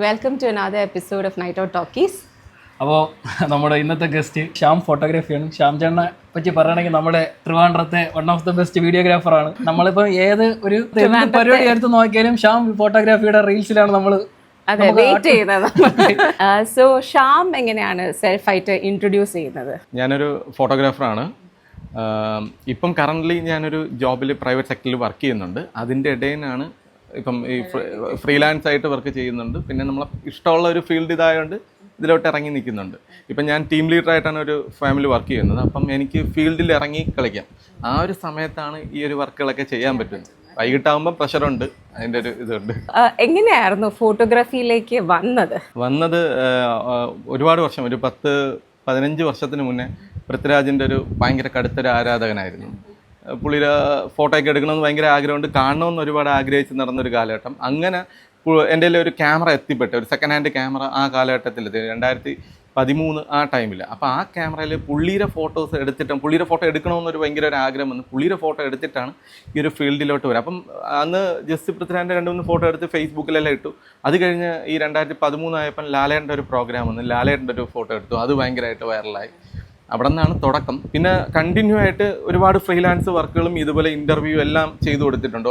Welcome to another episode of Night Out Talkies. അപ്പോൾ നമ്മുടെ ഇന്നത്തെ ഗസ്റ്റ് ശ്യാം ഫോട്ടോഗ്രാഫിയാണ്. ശ്യാം ചേട്ടനെ പറ്റി പറയുകയാണെങ്കിൽ നമ്മുടെ ട്രിവാൻഡ്രത്തെ വൺ ഓഫ് ദ ബെസ്റ്റ് വീഡിയോഗ്രാഫറാണ്. നമ്മളിപ്പോൾ ഏത് ഒരു പരിപാടി എടുത്ത് നോക്കിയാലും ശ്യാം ഫോട്ടോഗ്രാഫിയുടെ റീൽസിലാണ് നമ്മൾ വെയിറ്റ് ചെയ്യുന്നത്. സോ ശ്യാം എങ്ങനെയാണ് സെൽഫായിട്ട് ഇൻട്രൊഡ്യൂസ് ചെയ്യുന്നത്? ഞാനൊരു ഫോട്ടോഗ്രാഫറാണ്. ഇപ്പം കറൻ്റ്ലി ഞാനൊരു ജോബിൽ പ്രൈവറ്റ് സെക്ടറിൽ വർക്ക് ചെയ്യുന്നുണ്ട്. അതിൻ്റെ ഇടയിലാണ് ഇപ്പം ഈ ഫ്രീലാൻസ് ആയിട്ട് വർക്ക് ചെയ്യുന്നുണ്ട്. പിന്നെ നമ്മളെ ഇഷ്ടമുള്ള ഒരു ഫീൽഡ് ഇതായതുകൊണ്ട് ഇതിലോട്ട് ഇറങ്ങി നിൽക്കുന്നുണ്ട്. ഇപ്പം ഞാൻ ടീം ലീഡറായിട്ടാണ് ഒരു ഫാമിലി വർക്ക് ചെയ്യുന്നത്. അപ്പം എനിക്ക് ഫീൽഡിൽ ഇറങ്ങി കളിക്കാം. ആ ഒരു സമയത്താണ് ഈ ഒരു വർക്കുകളൊക്കെ ചെയ്യാൻ പറ്റുന്നത്. വൈകിട്ടാകുമ്പോൾ പ്രഷറുണ്ട്, അതിൻ്റെ ഒരു ഇതുണ്ട്. എങ്ങനെയായിരുന്നു ഫോട്ടോഗ്രാഫിയിലേക്ക് വന്നത്? ഒരുപാട് വർഷം, ഒരു 10-15 വർഷത്തിന് മുന്നേ പൃഥ്വിരാജിൻ്റെ ഒരു ഭയങ്കര കടുത്തൊരു ആരാധകനായിരുന്നു. പുള്ളിയുടെ ഫോട്ടോ ഒക്കെ എടുക്കണമെന്ന് ഭയങ്കര ആഗ്രഹമുണ്ട്, കാണണമെന്ന് ഒരുപാട് ആഗ്രഹിച്ച് നടന്നൊരു കാലഘട്ടം. അങ്ങനെ എൻ്റെ ഒരു ക്യാമറ എത്തിപ്പെട്ടു, ഒരു സെക്കൻഡ് ഹാൻഡ് ക്യാമറ ആ കാലഘട്ടത്തിലെത്തി 2013 ആ ടൈമിൽ. അപ്പോൾ ആ ക്യാമറയിൽ പുള്ളിയുടെ ഫോട്ടോസ് എടുത്തിട്ടും പുള്ളിയുടെ ഫോട്ടോ എടുക്കണമെന്നൊരു ഭയങ്കര ഒരു ആഗ്രഹം വന്നു. പുള്ളിയുടെ ഫോട്ടോ എടുത്തിട്ടാണ് ഈ ഒരു ഫീൽഡിലോട്ട് വരിക. അപ്പം അന്ന് ജസ്റ്റ് പൃഥ്വിരാജിൻ്റെ 2-3 ഫോട്ടോ എടുത്ത് ഫേസ്ബുക്കിലെല്ലാം ഇട്ടു. അത് കഴിഞ്ഞ് ഈ 2013 ആയപ്പം ലാലേട്ടൻ്റെ ഒരു പ്രോഗ്രാം വന്നു, ലാലേട്ടൻ്റെ ഒരു ഫോട്ടോ എടുത്തു. അത് ഭയങ്കരമായിട്ട് വൈറലായി. അവിടെ നിന്നാണ് തുടക്കം. പിന്നെ കണ്ടിന്യൂ ആയിട്ട് ഒരുപാട് ഫ്രീലാൻസ് വർക്കുകളും ഇതുപോലെ ഇൻ്റർവ്യൂ എല്ലാം ചെയ്തു കൊടുത്തിട്ടുണ്ട്.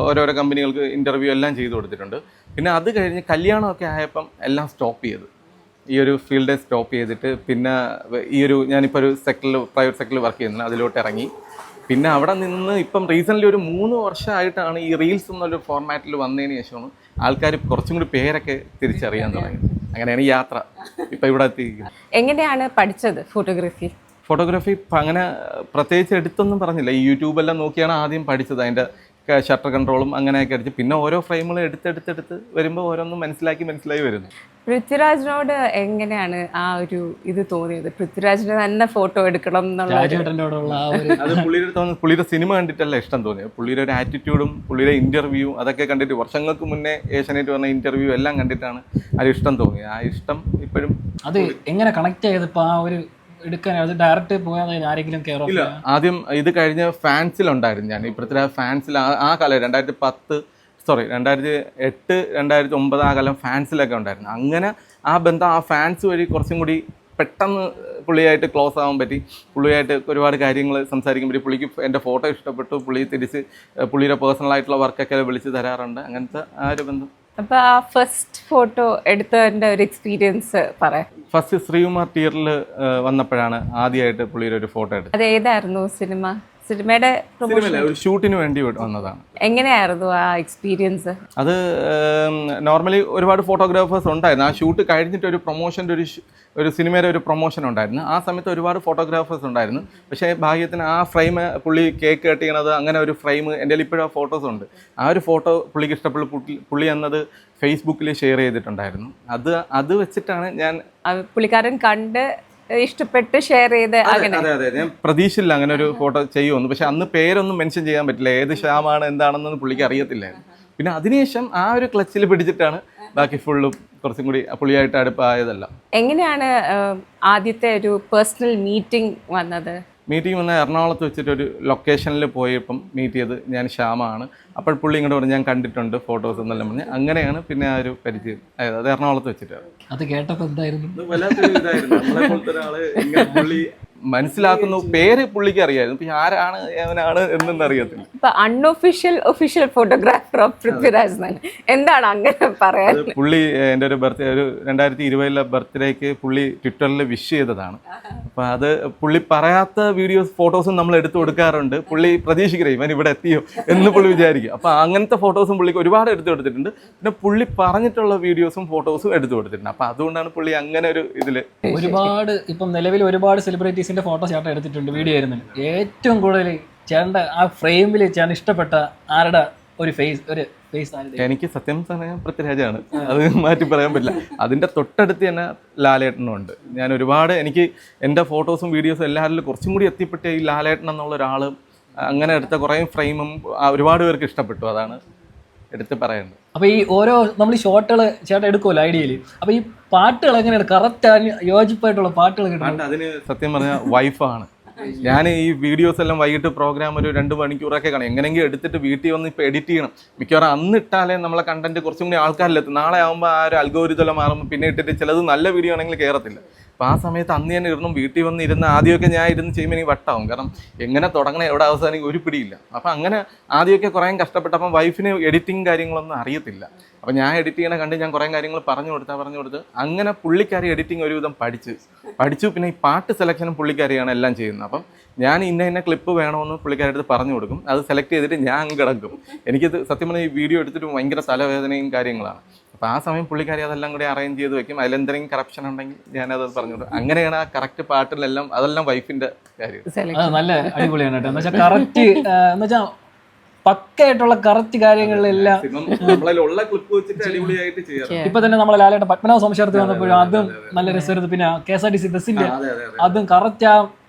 ഓരോരോ കമ്പനികൾക്ക് ഇൻ്റർവ്യൂ എല്ലാം ചെയ്തു കൊടുത്തിട്ടുണ്ട്. പിന്നെ അത് കഴിഞ്ഞ് കല്യാണമൊക്കെ ആയപ്പം എല്ലാം സ്റ്റോപ്പ് ചെയ്തു. ഈ ഒരു ഫീൽഡ് സ്റ്റോപ്പ് ചെയ്തിട്ട് പിന്നെ ഞാനിപ്പോൾ ഒരു പ്രൈവറ്റ് സെക്ടറിൽ വർക്ക് ചെയ്യുന്നത്, അതിലോട്ട് ഇറങ്ങി. പിന്നെ അവിടെ നിന്ന് ഇപ്പം റീസെൻ്റ്ലി ഒരു 3 വർഷമായിട്ടാണ് ഈ റീൽസ് എന്നൊരു ഫോർമാറ്റിൽ വന്നതിന് ശേഷമാണ് ആൾക്കാർ കുറച്ചും കൂടി പേരൊക്കെ തിരിച്ചറിയാൻ തുടങ്ങി. അങ്ങനെയാണ് ഈ യാത്ര ഇപ്പം ഇവിടെ എത്തിയിരിക്കുന്നത്. എങ്ങനെയാണ് പഠിച്ചത് ഫോട്ടോഗ്രാഫി? അങ്ങനെ പ്രത്യേകിച്ച് എടുത്തൊന്നും പറഞ്ഞില്ല. ഈ യൂട്യൂബെല്ലാം നോക്കിയാണ് ആദ്യം പഠിച്ചത്. അതിൻ്റെ ഷട്ടർ കൺട്രോളും അങ്ങനെയൊക്കെ അടിച്ച് പിന്നെ ഓരോ ഫ്രെയിമുകൾ എടുത്തെടുത്ത് വരുമ്പോൾ ഓരോന്നും മനസ്സിലായി വരുന്നു. പൃഥ്വിരാജിനോട് എങ്ങനെയാണ് ആ ഒരു ഇത് തോന്നിയത്? പൃഥ്വിരാജിന്റെ തന്നെ ഫോട്ടോ എടുക്കണം എന്നുള്ള അത് പുള്ളിയുടെ സിനിമ കണ്ടിട്ടല്ല ഇഷ്ടം തോന്നിയത്. പുള്ളിയുടെ ഒരു ആറ്റിറ്റ്യൂഡും പുള്ളിയുടെ ഇൻ്റർവ്യൂ അതൊക്കെ കണ്ടിട്ട് വർഷങ്ങൾക്ക് മുന്നേ ഏഷ്യാനെറ്റ് പറഞ്ഞ ഇൻ്റർവ്യൂ എല്ലാം കണ്ടിട്ടാണ് അത് ഇഷ്ടം തോന്നിയത്. ആ ഇഷ്ടം ഇപ്പോഴും. അത് എങ്ങനെ കണക്ട് ചെയ്ത് ഇപ്പോൾ ആ ഒരു എടുക്കാൻ അത് ഡയറക്റ്റ് പോയാൽ ആരെങ്കിലും കെയർ ഇല്ല, ആദ്യം ഇത് കഴിഞ്ഞ ഫാൻസിലുണ്ടായിരുന്നു ഞാൻ. ഈ പൃഥ്വിരാജ് ഫാൻസിൽ ആ കാലം 2008, 2009 ആ കാലം ഫാൻസിലൊക്കെ ഉണ്ടായിരുന്നു. അങ്ങനെ ആ ബന്ധം ആ ഫാൻസ് വഴി കുറച്ചും കൂടി പെട്ടെന്ന് പുള്ളിയായിട്ട് ക്ലോസ് ആവാൻ പറ്റി. പുള്ളിയായിട്ട് ഒരുപാട് കാര്യങ്ങൾ സംസാരിക്കാൻ പറ്റി. പുള്ളിക്ക് എൻ്റെ ഫോട്ടോ ഇഷ്ടപ്പെട്ടു. പുള്ളി തിരിച്ച് പുള്ളിയുടെ പേഴ്സണലായിട്ടുള്ള വർക്കൊക്കെ വിളിച്ച് തരാറുണ്ട്. അങ്ങനത്തെ ആ ഒരു ബന്ധം. അപ്പോൾ ആ ഫസ്റ്റ് ഫോട്ടോ എടുത്തതിൻ്റെ ഒരു എക്സ്പീരിയൻസ് പറയാം. ഫസ്റ്റ് ശ്രീകുമാർ തിയേറ്ററിൽ വന്നപ്പോഴാണ് ആദ്യമായിട്ട് പുള്ളിയുടെ ഒരു ഫോട്ടോ എടുത്തത്. അത് ഏതായിരുന്നു? സിനിമയുടെ ഒരു ഷൂട്ടിന് വേണ്ടി വന്നതാണ്. എങ്ങനെയായിരുന്നു ആ എക്സ്പീരിയൻസ്? അത് നോർമലി ഒരുപാട് ഫോട്ടോഗ്രാഫേഴ്സ് ഉണ്ടായിരുന്നു. ആ ഷൂട്ട് കഴിഞ്ഞിട്ട് ഒരു പ്രൊമോഷൻ്റെ ഒരു സിനിമയുടെ ഒരു പ്രൊമോഷൻ ഉണ്ടായിരുന്നു. ആ സമയത്ത് ഒരുപാട് ഫോട്ടോഗ്രാഫേഴ്സ് ഉണ്ടായിരുന്നു. പക്ഷേ ഭാഗ്യത്തിന് ആ ഫ്രെയിം പുള്ളി കേക്ക് കട്ട് ചെയ്യണത്, അങ്ങനെ ഒരു ഫ്രെയിം എൻ്റെ ഇപ്പോഴും ആ ഫോട്ടോസ് ഉണ്ട്. ആ ഒരു ഫോട്ടോ പുള്ളിക്ക് ഇഷ്ടപ്പെട്ടു. പുള്ളി എന്നത് ഫേസ്ബുക്കിൽ ഷെയർ ചെയ്തിട്ടുണ്ടായിരുന്നു. അത് വെച്ചിട്ടാണ് ഞാൻ പുള്ളിക്കാരൻ കണ്ട് ഇഷ്ടപ്പെട്ട് ഷെയർ ചെയ്ത്. അതെ, ഞാൻ പ്രതീക്ഷയില്ല അങ്ങനെ ഒരു ഫോട്ടോ ചെയ്യുമെന്ന്. പക്ഷെ അന്ന് പേരൊന്നും മെൻഷൻ ചെയ്യാൻ പറ്റില്ല, ഏത് ശ്യാമാണ് എന്താണെന്നൊന്നും പുള്ളിക്ക് അറിയത്തില്ലായിരുന്നു. പിന്നെ അതിനുശേഷം ആ ഒരു ക്ലച്ചിൽ പിടിച്ചിട്ടാണ് ബാക്കി ഫുള്ളും കുറച്ചും കൂടി പുള്ളിയായിട്ട് അടുപ്പായതല്ല. എങ്ങനെയാണ് ആദ്യത്തെ ഒരു പേഴ്സണൽ മീറ്റിംഗ് വന്നത്? മീറ്റിംഗ് വന്ന എറണാകുളത്ത് വെച്ചിട്ടൊരു ലൊക്കേഷനിൽ പോയപ്പം മീറ്റ് ചെയ്ത് ഞാൻ ശ്യാമാണ്. അപ്പോൾ പുള്ളി ഇങ്ങോട്ട് പറഞ്ഞു ഞാൻ കണ്ടിട്ടുണ്ട് ഫോട്ടോസ് എന്നെല്ലാം പറഞ്ഞ്. അങ്ങനെയാണ് പിന്നെ ആ ഒരു പരിചയം ആയത്. അത് എറണാകുളത്ത് വെച്ചിട്ടാണ്. അത് കേട്ടപ്പോൾ എന്തായിരുന്നു? വല്ലാത്തൊരു ഇതായിരുന്നു. നമ്മളെ പോലത്തെ ഒരാള് പുള്ളി മനസ്സിലാക്കുന്നു. പേര് പുള്ളിക്ക് അറിയായിരുന്നു, പിന്നെ ആരാണ് അവനാണ് എന്നൊന്നും അറിയത്തില്ല. ഇപ്പൊ unofficial official photographer of Prithviraj എന്താണ് അങ്ങനെ പറയാൻ? പുള്ളി എൻ്റെ ഒരു 2020 ബർത്ത്ഡേക്ക് പുള്ളി ട്വിറ്ററിൽ വിഷ് ചെയ്തതാണ്. അപ്പം അത് പുള്ളി പറയാത്ത ഫോട്ടോസും നമ്മൾ എടുത്തു കൊടുക്കാറുണ്ട്. പുള്ളി പ്രതീക്ഷിക്കരുത് ഇവൻ ഇവിടെ എത്തിയോ എന്ന് പുള്ളി വിചാരിക്കും. അപ്പം അങ്ങനത്തെ ഫോട്ടോസും പുള്ളിക്ക് ഒരുപാട് എടുത്തു കൊടുത്തിട്ടുണ്ട്. പിന്നെ പുള്ളി പറഞ്ഞിട്ടുള്ള വീഡിയോസും ഫോട്ടോസും എടുത്തു കൊടുത്തിട്ടുണ്ട്. അപ്പം അതുകൊണ്ടാണ് പുള്ളി അങ്ങനെ ഒരു ഇതിൽ ഒരുപാട് ഇപ്പം നിലവിൽ ഒരുപാട് സെലിബ്രിറ്റീസിന്റെ ഫോട്ടോ ചേട്ടൻ എടുത്തിട്ടുണ്ട്, വീഡിയോ ആയിരുന്നില്ല. ഏറ്റവും കൂടുതൽ ചേട്ടൻ്റെ ആ ഫ്രെയിമിൽ ചേട്ടൻ ഇഷ്ടപ്പെട്ട ആരുടെ ഒരു ഫേസ് എനിക്ക് സത്യം പറഞ്ഞാൽ പൃഥ്വിരാജാണ്. അത് മാറ്റി പറയാൻ പറ്റില്ല. അതിൻ്റെ തൊട്ടടുത്ത് തന്നെ ലാലേട്ടനുണ്ട്. ഞാൻ ഒരുപാട് എനിക്ക് എൻ്റെ ഫോട്ടോസും വീഡിയോസും എല്ലാവരിലും കുറച്ചും കൂടി എത്തിപ്പെട്ട ഈ ലാലേട്ടൻ എന്നുള്ള ഒരാൾ അങ്ങനെ എടുത്ത കുറേ ഫ്രെയിമും ഒരുപാട് പേർക്ക് ഇഷ്ടപ്പെട്ടു. അതാണ് എടുത്ത് പറയേണ്ടത്. അപ്പോൾ ഈ നമ്മൾ ഈ ഷോട്ടുകൾ ചേട്ടൻ എടുക്കുമല്ലോ ഐഡിയയിൽ. അപ്പോൾ ഈ പാട്ടുകൾ എങ്ങനെയാണ് കറക്റ്റ് യോജിപ്പായിട്ടുള്ള പാട്ടുകൾ കിട്ടുന്നത്? അതിന് സത്യം പറഞ്ഞാൽ വൈഫാണ് ഞാൻ ഈ വീഡിയോസ് എല്ലാം വൈകിട്ട് പ്രോഗ്രാം ഒരു 2 മണിക്കൂറൊക്കെ കാണും. എങ്ങനെയെങ്കിലും എടുത്തിട്ട് വീട്ടിൽ വന്ന് ഇപ്പോൾ എഡിറ്റ് ചെയ്യണം. മിക്കവാറും അന്ന് ഇട്ടാലേ നമ്മളെ കണ്ടന്റ് കുറച്ചും കൂടി ആൾക്കാരിലെത്തും. നാളെ ആകുമ്പോൾ ആ ഒരു അൽഗോരിതം മാറുമ്പോൾ പിന്നെ ഇട്ടിട്ട് ചിലത് നല്ല വീഡിയോ ആണെങ്കിൽ കയറത്തില്ല. അപ്പോൾ ആ സമയത്ത് അന്ന് തന്നെ ഇടണം. വീട്ടിൽ വന്ന് ഇരുന്ന് ആദ്യമൊക്കെ ഞാൻ ഇരുന്ന് ചെയ്യുമ്പോൾ എനിക്ക് വട്ടാവും. കാരണം എങ്ങനെ തുടങ്ങണം എവിടെ അവസാനിക്കും ഒരു പിടിയില്ല. അപ്പം അങ്ങനെ ആദ്യമൊക്കെ കുറേ കഷ്ടപ്പെട്ടപ്പം വൈഫിന് എഡിറ്റിങ് കാര്യങ്ങളൊന്നും അറിയത്തില്ല. അപ്പം ഞാൻ എഡിറ്റ് ചെയ്യണ കണ്ട് ഞാൻ കുറേ കാര്യങ്ങൾ പറഞ്ഞു കൊടുത്ത് അങ്ങനെ പുള്ളിക്കാരി എഡിറ്റിംഗ് ഒരുവിധം പഠിച്ചു. പിന്നെ ഈ പാട്ട് സെലക്ഷനും പുള്ളിക്കാരിയാണ് എല്ലാം ചെയ്യുന്നത്. അപ്പം ഞാൻ ഇന്ന ക്ലിപ്പ് വേണമെന്ന് പുള്ളിക്കാരുടെ അടുത്ത് പറഞ്ഞു കൊടുക്കും. അത് സെലക്ട് ചെയ്തിട്ട് ഞാൻ അങ്ങ് കിടക്കും. എനിക്കത് സത്യം പറഞ്ഞാൽ ഈ വീഡിയോ എടുത്തിട്ട് ഭയങ്കര തലവേദനയും കാര്യങ്ങളാണ്. അപ്പോൾ ആ സമയം പുള്ളിക്കാരി അതെല്ലാം കൂടി അറേഞ്ച് ചെയ്ത് വെക്കും. അതിലെന്തെങ്കിലും കറപ്ഷൻ ഉണ്ടെങ്കിൽ ഞാനത് പറഞ്ഞു കൊടുക്കും. അങ്ങനെയാണ് ആ കറക്റ്റ് പാട്ടിലെല്ലാം അതെല്ലാം വൈഫിൻ്റെ കാര്യം. നല്ല അടിപൊളിയാണ് കേട്ടോ. എന്ന് വെച്ചാൽ കറക്റ്റ് എന്ന് വെച്ചാൽ പക്കയായിട്ടുള്ള കറക്റ്റ് കാര്യങ്ങളിലെല്ലാം ഇപ്പൊ തന്നെ നമ്മളെ ലാലേട്ടൻ പത്മനാഭ സംശയത്തിൽ വന്നപ്പോഴും അതും നല്ല രസമായിരുന്നു. പിന്നെ KSRTC ബസ്സിന്റെ അതും കറക്റ്റ് ആ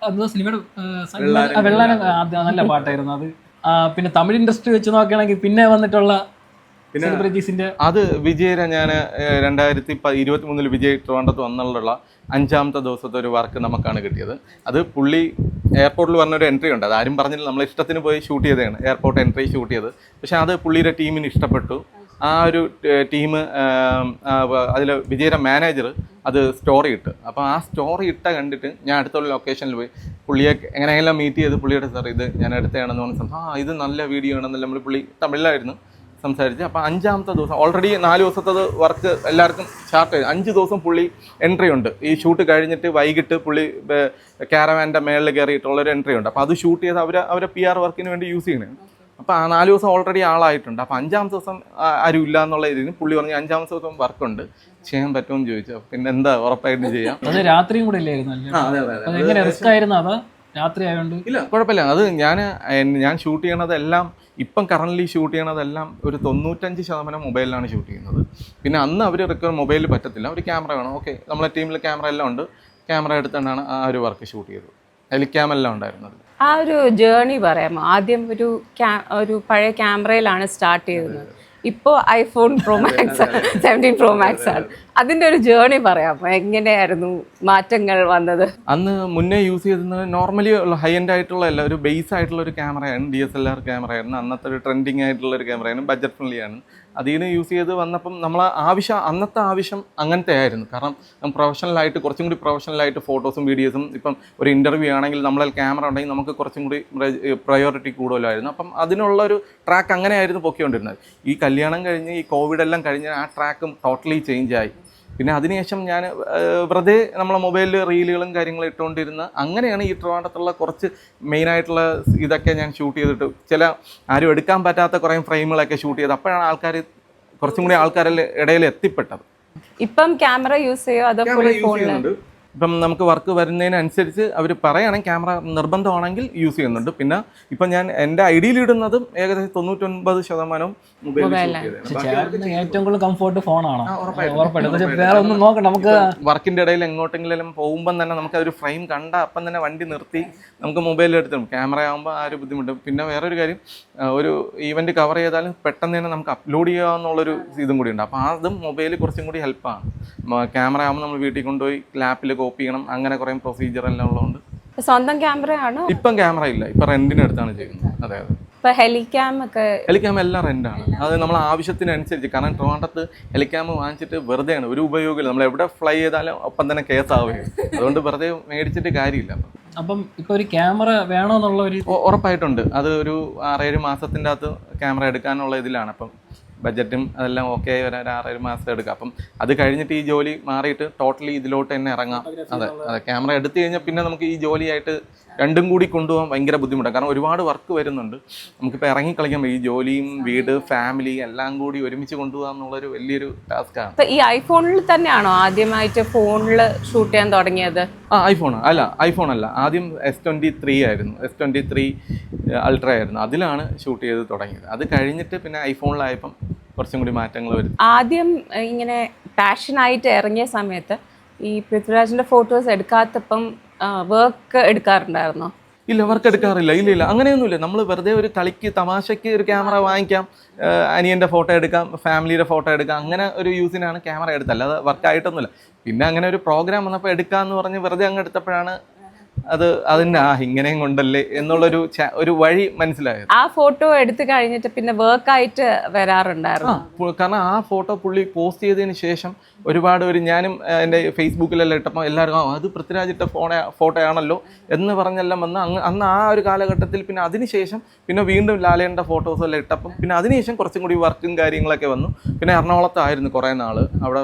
സിനിമയുടെ വെള്ളാനം അത് നല്ല പാട്ടായിരുന്നു അത്. പിന്നെ തമിഴ് ഇൻഡസ്ട്രി വെച്ച് നോക്കുകയാണെങ്കിൽ പിന്നെ വന്നിട്ടുള്ള സെലിബ്രിറ്റീസിന്റെ അത് വിജയ് ഞാൻ 2023 വിജയ് ട്രിവാൻഡ്രത്ത് വന്നുള്ള 5ാമത്തെ ദിവസത്തെ ഒരു വർക്ക് നമുക്കാണ് കിട്ടിയത്. അത് പുള്ളി എയർപോർട്ടിൽ പറഞ്ഞൊരു എൻട്രി ഉണ്ട്. അത് ആരും പറഞ്ഞില്ല, നമ്മൾ ഇഷ്ടത്തിന് പോയി ഷൂട്ട് ചെയ്തതാണ്. എയർപോർട്ട് എൻട്രി ഷൂട്ട് ചെയ്ത്. പക്ഷെ അത് പുള്ളിയുടെ ടീമിന് ഇഷ്ടപ്പെട്ടു. ആ ഒരു ടീം അതിൽ വിജയുടെ മാനേജർ അത് സ്റ്റോറി ഇട്ട്. അപ്പോൾ ആ സ്റ്റോറി കണ്ടിട്ട് ഞാൻ അടുത്തുള്ള ലൊക്കേഷനിൽ പോയി പുള്ളിയെ എങ്ങനെയെല്ലാം മീറ്റ് ചെയ്ത് പുള്ളിയുടെ സാർ ഇത് ഞാൻ എടുത്തതാണെന്ന് പറഞ്ഞ ഇത് നല്ല വീഡിയോ ആണെന്നല്ല നമ്മൾ പുള്ളി തമിഴിലായിരുന്നു സംസാരിച്ച്. അപ്പോൾ 5ാമത്തെ ദിവസം ഓൾറെഡി 4 ദിവസത്തെ വർക്ക് എല്ലാവർക്കും സ്റ്റാർട്ട് ചെയ്തു. 5 ദിവസം പുള്ളി എൻട്രി ഉണ്ട്. ഈ ഷൂട്ട് കഴിഞ്ഞിട്ട് വൈകിട്ട് പുള്ളി കാരവാൻ്റെ മേളിൽ കയറിയിട്ടുള്ളൊരു എൻട്രി ഉണ്ട്. അപ്പോൾ അത് ഷൂട്ട് ചെയ്ത് അവരെ PR വർക്കിന് വേണ്ടി യൂസ് ചെയ്യണേ. അപ്പോൾ ആ 4 ദിവസം ഓൾറെഡി ആളായിട്ടുണ്ട്. അപ്പോൾ 5ാമത്തെ ദിവസം ആരും ഇല്ല എന്നുള്ള ഇതിന് പുള്ളി പറഞ്ഞ് 5ാമത്തെ ദിവസം വർക്കുണ്ട്, ചെയ്യാൻ പറ്റുമെന്ന് ചോദിച്ചു. പിന്നെ എന്താ ഉറപ്പായിട്ടും ചെയ്യാം. അത് രാത്രിയും കൂടെ ഇല്ലായിരുന്നു? എങ്ങനെ റിസ്ക് ആയിരുന്നു? അത് രാത്രി ആയതുകൊണ്ട് ഇല്ല, കുഴപ്പമില്ല. അത് ഞാൻ ഷൂട്ട് ചെയ്യണതെല്ലാം ഇപ്പം കറൻ്റ്ലി ഷൂട്ട് ചെയ്യണതെല്ലാം ഒരു 95% മൊബൈലിലാണ് ഷൂട്ട് ചെയ്യുന്നത്. പിന്നെ അന്ന് അവർ മൊബൈലിൽ പറ്റത്തില്ല, ഒരു ക്യാമറ വേണം. ഓക്കെ, നമ്മളെ ടീമിൽ ക്യാമറ എല്ലാം ഉണ്ട്. ക്യാമറ എടുത്തുകൊണ്ടാണ് ആ ഒരു വർക്ക് ഷൂട്ട് ചെയ്തത്. ഹെലിക്യാം എല്ലാം ഉണ്ടായിരുന്നത്. ആ ഒരു ജേർണി പറയാമോ? ആദ്യം ഒരു പഴയ ക്യാമറയിലാണ് സ്റ്റാർട്ട് ചെയ്തത്. ഇപ്പോൾ iPhone Pro Max 17 Pro Max ആണ്. അതിൻ്റെ ഒരു ജേർണി പറയാമോ? എങ്ങനെയായിരുന്നു മാറ്റങ്ങൾ വന്നത്? അന്ന് മുന്നേ യൂസ് ചെയ്തിരുന്നത് നോർമലി ഉള്ള ഹൈ എൻഡ് ആയിട്ടുള്ള അല്ല, ഒരു ബേസ് ആയിട്ടുള്ള ഒരു ക്യാമറയാണ്. DSLR ക്യാമറയായിരുന്നു. അന്നത്തെ ഒരു ട്രെൻഡിങ് ആയിട്ടുള്ള ഒരു ക്യാമറയാണ്. ബഡ്ജറ്റ് ഫ്രണ്ട്ലിയാണ്. അതിന് യൂസ് ചെയ്ത് വന്നപ്പം അന്നത്തെ ആവശ്യം അങ്ങനത്തെ ആയിരുന്നു. കാരണം പ്രൊഫഷണലായിട്ട് കുറച്ചും കൂടി പ്രൊഫഷണലായിട്ട് ഫോട്ടോസും വീഡിയോസും ഇപ്പം ഒരു ഇൻ്റർവ്യൂ ആണെങ്കിൽ നമ്മളെ ക്യാമറ ഉണ്ടെങ്കിൽ നമുക്ക് കുറച്ചും കൂടി പ്രയോറിറ്റി കൂടുതലായിരുന്നു. അപ്പം അതിനുള്ളൊരു ട്രാക്ക് അങ്ങനെയായിരുന്നു പൊക്കിക്കൊണ്ടിരുന്നത്. ഈ കല്യാണം കഴിഞ്ഞ് ഈ കോവിഡ് എല്ലാം കഴിഞ്ഞ് ആ ട്രാക്കും ടോട്ടലി ചേഞ്ചായി. പിന്നെ അതിനുശേഷം ഞാൻ വെറുതെ നമ്മളെ മൊബൈലിൽ റീലുകളും കാര്യങ്ങളും ഇട്ടുകൊണ്ടിരുന്ന അങ്ങനെയാണ് ഈ ട്രിവാൻഡ്രത്തുള്ള കുറച്ച് മെയിനായിട്ടുള്ള ഇതൊക്കെ ഞാൻ ഷൂട്ട് ചെയ്തിട്ട് ആരും എടുക്കാൻ പറ്റാത്ത കുറേ ഫ്രെയിമുകളൊക്കെ ഷൂട്ട് ചെയ്ത് അപ്പോഴാണ് ആൾക്കാർ കുറച്ചും കൂടി ആൾക്കാരുടെ ഇടയിൽ എത്തിപ്പെട്ടത്. ഇപ്പം ക്യാമറ യൂസ് ചെയ്യോ അതോ ഫോണിൽ? ഇപ്പം നമുക്ക് വർക്ക് വരുന്നതിനനുസരിച്ച് അവർ പറയുകയാണെങ്കിൽ ക്യാമറ നിർബന്ധമാണെങ്കിൽ യൂസ് ചെയ്യുന്നുണ്ട്. പിന്നെ ഇപ്പം ഞാൻ എൻ്റെ ഐഡിയിൽ ഇടുന്നതും ഏകദേശം 99% ഏറ്റവും കൂടുതൽ കംഫോർട്ട് ഫോണാണ്. വേറെ ഒന്നും നോക്കണ്ട, നമുക്ക് വർക്കിൻ്റെ ഇടയിൽ എങ്ങോട്ടെങ്കിലും പോകുമ്പം തന്നെ നമുക്ക് ഒരു ഫ്രെയിം കണ്ട അപ്പം തന്നെ വണ്ടി നിർത്തി നമുക്ക് മൊബൈലിൽ എടുത്തിടും. ക്യാമറ ആകുമ്പോൾ ആ ഒരു ബുദ്ധിമുട്ട്. പിന്നെ വേറൊരു കാര്യം, ഒരു ഈവൻറ്റ് കവർ ചെയ്താലും പെട്ടെന്ന് തന്നെ നമുക്ക് അപ്ലോഡ് ചെയ്യാമെന്നുള്ളൊരു ഇതും കൂടി ഉണ്ട്. അപ്പോൾ അതും മൊബൈൽ കുറച്ചും കൂടി ഹെൽപ്പാണ്. ക്യാമറ ആകുമ്പോൾ നമ്മൾ വീട്ടിൽ കൊണ്ടുപോയി ലാപ്പിൽ കോപ്പി ചെയ്യണം, അങ്ങനെ കുറേ പ്രൊസീജിയർ എല്ലാം ഉള്ളതുകൊണ്ട്. സ്വന്തം ക്യാമറയാണോ? ഇപ്പം ക്യാമറ ഇല്ല, ഇപ്പം റെന്റിന് അടുത്താണ് ചെയ്യുന്നത്. അതെ. ഹെലിക്യാം എല്ലാം റെന്റാണ്. അത് നമ്മൾ ആവശ്യത്തിനനുസരിച്ച്. കാരണം ട്രിവാൻഡ്രത്ത് ഹെലിക്യാം വാങ്ങിച്ചിട്ട് വെറുതെയാണ്, ഒരു ഉപയോഗമില്ല. നമ്മൾ എവിടെ ഫ്ലൈ ചെയ്താലും ഒപ്പം തന്നെ കേസാവുകയും, അതുകൊണ്ട് വെറുതെ മേടിച്ചിട്ട് കാര്യമില്ല. അപ്പം ഇപ്പൊ ഒരു ക്യാമറ വേണമെന്നുള്ള ഒരു ഉറപ്പായിട്ടുണ്ട്. അത് ഒരു 6-7 മാസത്തിൻ്റെ അകത്ത് ക്യാമറ എടുക്കാനുള്ള ഇതിലാണ്. അപ്പം ബഡ്ജറ്റും അതെല്ലാം ഓക്കെ, ഒരു 6-7 മാസം എടുക്കാം. അപ്പം അത് കഴിഞ്ഞിട്ട് ഈ ജോലി മാറിയിട്ട് ടോട്ടലി ഇതിലോട്ട് തന്നെ ഇറങ്ങാം. അതെ, ക്യാമറ എടുത്തു കഴിഞ്ഞാൽ പിന്നെ നമുക്ക് ഈ ജോലിയായിട്ട് രണ്ടും കൂടി കൊണ്ടുപോകാൻ ഭയങ്കര ബുദ്ധിമുട്ടാണ്. കാരണം ഒരുപാട് വർക്ക് വരുന്നുണ്ട്. നമുക്കിപ്പോൾ ഇറങ്ങി കളിക്കുമ്പോൾ ഈ ജോലിയും വീട് ഫാമിലി എല്ലാം കൂടി ഒരുമിച്ച് കൊണ്ടുപോകാൻ എന്നുള്ളൊരു വലിയൊരു ടാസ്ക്കാണ്. ഈ ഐഫോണിൽ തന്നെയാണോ ആദ്യമായിട്ട് ഫോണിൽ ഷൂട്ട് ചെയ്യാൻ തുടങ്ങിയത്? ഐഫോൺ അല്ല, ആദ്യം S23 ആയിരുന്നു. S23 അൾട്ര ആയിരുന്നു. അതിലാണ് ഷൂട്ട് ചെയ്ത് തുടങ്ങിയത്. അത് കഴിഞ്ഞിട്ട് പിന്നെ ഐഫോണിലായപ്പം കുറച്ചും കൂടി മാറ്റങ്ങൾ വരും. ആദ്യം ഇങ്ങനെ പാഷനായിട്ട് ഇറങ്ങിയ സമയത്ത് ഈ പൃഥ്വിരാജിന്റെ ഫോട്ടോസ് എടുക്കാത്തപ്പം വർക്ക് എടുക്കാറുണ്ടായിരുന്നോ? ഇല്ല, വർക്ക് എടുക്കാറില്ല. ഇല്ല, അങ്ങനെയൊന്നുമില്ല. നമ്മൾ വെറുതെ ഒരു കളിക്ക് തമാശയ്ക്ക് ഒരു ക്യാമറ വാങ്ങിക്കാം, അനിയൻ്റെ ഫോട്ടോ എടുക്കാം, ഫാമിലിയുടെ ഫോട്ടോ എടുക്കാം, അങ്ങനെ ഒരു യൂസിനാണ് ക്യാമറ എടുത്തത്. അല്ലാതെ വർക്കായിട്ടൊന്നുമില്ല. പിന്നെ അങ്ങനെ ഒരു പ്രോഗ്രാം വന്നപ്പോൾ എടുക്കാമെന്ന് പറഞ്ഞ് വെറുതെ അങ്ങ് എടുത്തപ്പോഴാണ് അത് അതിന് ഇങ്ങനെയും കൊണ്ടല്ലേ എന്നുള്ളൊരു ഒരു വഴി മനസ്സിലായത്. ആ ഫോട്ടോ എടുത്തു കഴിഞ്ഞിട്ട് പിന്നെ വർക്കായിട്ട് വരാറുണ്ടായിരുന്നു. കാരണം ആ ഫോട്ടോ പുള്ളി പോസ്റ്റ് ചെയ്തതിന് ശേഷം ഒരുപാട് ഞാനും എൻ്റെ ഫേസ്ബുക്കിലെല്ലാം ഇട്ടപ്പോൾ എല്ലാവരും അത് പൃഥ്വിരാജ് ഇട്ട ഫോട്ടോയാണല്ലോ എന്ന് പറഞ്ഞെല്ലാം വന്ന് അന്ന് ആ ഒരു കാലഘട്ടത്തിൽ പിന്നെ അതിനുശേഷം പിന്നെ വീണ്ടും ലാലേണ്ട ഫോട്ടോസ് എല്ലാം ഇട്ടപ്പം പിന്നെ അതിനുശേഷം കുറച്ചും കൂടി വർക്കും കാര്യങ്ങളൊക്കെ വന്നു. പിന്നെ എറണാകുളത്തായിരുന്നു കുറേ നാൾ അവിടെ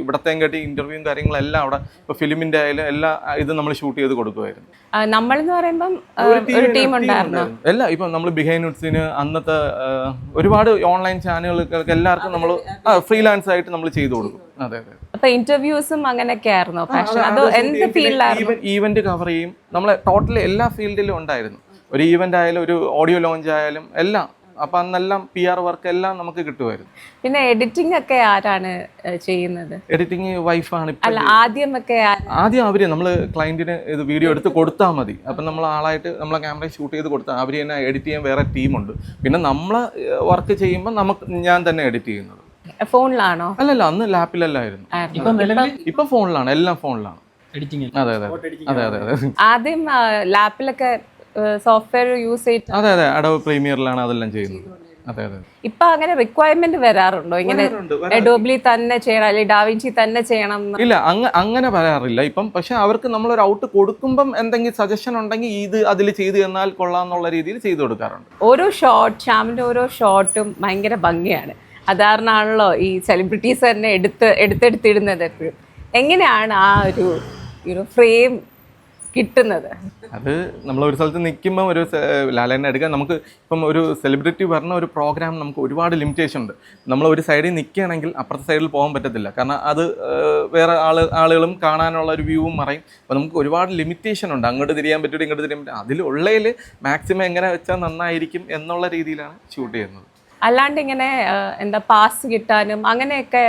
ഇവിടത്തെയും കേട്ടി ഇൻ്റർവ്യൂവും കാര്യങ്ങളെല്ലാം അവിടെ ഇപ്പോൾ ഫിലിമിൻ്റെ ആയാലും എല്ലാ ഇത് നമ്മൾ ഷൂട്ട് ചെയ്ത് കൊടുക്കുമായിരുന്നു. നമ്മളെന്ന് പറയുമ്പം ഒരു ടീം ഉണ്ടായിരുന്നു. അല്ല ഇപ്പം നമ്മൾ ബിഹൈൻഡ് വുഡ്സിന് അന്നത്തെ ഒരുപാട് ഓൺലൈൻ ചാനലുകൾക്ക് എല്ലാവർക്കും നമ്മൾ ഫ്രീലാൻസ് ആയിട്ട് നമ്മൾ ചെയ്തു കൊടുക്കും. അതെ അതെ. അപ്പൊ ഇന്റർവ്യൂസും അങ്ങനെയൊക്കെ ആയിരുന്നു അതോ എന്ത് ഫീൽഡിലായിരുന്നു? ഈവന്റ് കവർ ചെയ്യും നമ്മളെ ടോട്ടലി എല്ലാ ഫീൽഡിലും ഉണ്ടായിരുന്നു. ഒരു ഈവന്റ് ആയാലും ഒരു ഓഡിയോ ലോഞ്ച് ആയാലും എല്ലാം. അപ്പൊ അന്നെല്ലാം PR വർക്ക് എല്ലാം നമുക്ക് കിട്ടുമായിരുന്നു. പിന്നെ എഡിറ്റിംഗ് ഒക്കെ ആരാണ് ചെയ്യുന്നത്? എഡിറ്റിംഗ് വൈഫാണ്. ആദ്യം അവര് നമ്മള് ക്ലയന്റിന് ഇത് വീഡിയോ എടുത്ത് കൊടുത്താൽ മതി. അപ്പൊ നമ്മൾ ആളായിട്ട് നമ്മളെ ക്യാമറ ഷൂട്ട് ചെയ്ത് കൊടുത്താൽ അവര് തന്നെ എഡിറ്റ് ചെയ്യാൻ വേറെ ടീമുണ്ട്. പിന്നെ നമ്മളെ വർക്ക് ചെയ്യുമ്പോൾ ഞാൻ തന്നെ എഡിറ്റ് ചെയ്യുന്നത്. ഫോണിലാണോ? അല്ലല്ല, അന്ന് ലാപ്പിലല്ലായിരുന്നു. ഇപ്പൊ ഫോണിലാണ്, എല്ലാം ഫോണിലാണ് എഡിറ്റിംഗ്. അതെ അതെ അതെ അതെ അതെ. ആദ്യം ലാപ്പിലൊക്കെ സോഫ്റ്റ്വെയർ യൂസ് ചെയ്ത് അതെ അതെ അഡോബ് പ്രീമിയറിലാണ് അതെല്ലാം ചെയ്യുന്നത്. അതെ അതെ. ഇപ്പൊ അങ്ങനെ റിക്വയർമെന്റ് വരാറുണ്ടോ ഇങ്ങനെ അഡോബിൽ തന്നെ ചെയ്യണം അല്ലെങ്കിൽ ഡാവിഞ്ചി തന്നെ ചെയ്യണം? ഇല്ല, അങ്ങനെ വരാറില്ല ഇപ്പം. പക്ഷെ അവർക്ക് നമ്മളൊരു ഔട്ട് കൊടുക്കുമ്പം എന്തെങ്കിലും സജഷൻ ഉണ്ടെങ്കിൽ ഇത് അതിൽ ചെയ്തു തന്നാൽ കൊള്ളാന്നുള്ള രീതിയിൽ ചെയ്തു കൊടുക്കാറുണ്ട്. ശ്യാമിന്റെ ഓരോ ഷോട്ടും ഭയങ്കര ഭംഗിയാണ്. അതാരണാണല്ലോ ഈ സെലിബ്രിറ്റീസ് തന്നെ എടുത്തെടുത്തിടുന്നത് എപ്പോഴും. എങ്ങനെയാണ് ആ ഒരു ഫ്രെയിം കിട്ടുന്നത്? അത് നമ്മളൊരു സ്ഥലത്ത് നിൽക്കുമ്പം ഒരു ലാലേനെ എടുക്കാൻ നമുക്ക് ഇപ്പം ഒരു സെലിബ്രിറ്റി പറഞ്ഞ ഒരു പ്രോഗ്രാം നമുക്ക് ഒരുപാട് ലിമിറ്റേഷൻ ഉണ്ട്. നമ്മൾ ഒരു സൈഡിൽ നിൽക്കുകയാണെങ്കിൽ അപ്പുറത്തെ സൈഡിൽ പോകാൻ പറ്റത്തില്ല. കാരണം അത് വേറെ ആളുകളും കാണാനുള്ള ഒരു വ്യൂവും മറയും. അപ്പോൾ നമുക്ക് ഒരുപാട് ലിമിറ്റേഷൻ ഉണ്ട്. അങ്ങോട്ട് തിരിയാൻ പറ്റില്ല, ഇങ്ങോട്ട് തിരിയാൻ പറ്റില്ല. അതിലുള്ളതിൽ മാക്സിമം എങ്ങനെ വെച്ചാൽ നന്നായിരിക്കും എന്നുള്ള രീതിയിലാണ് ഷൂട്ട് ചെയ്യുന്നത്. അല്ലാണ്ട് ഇങ്ങനെ പാസ് കിട്ടാനും അങ്ങനെയൊക്കെ.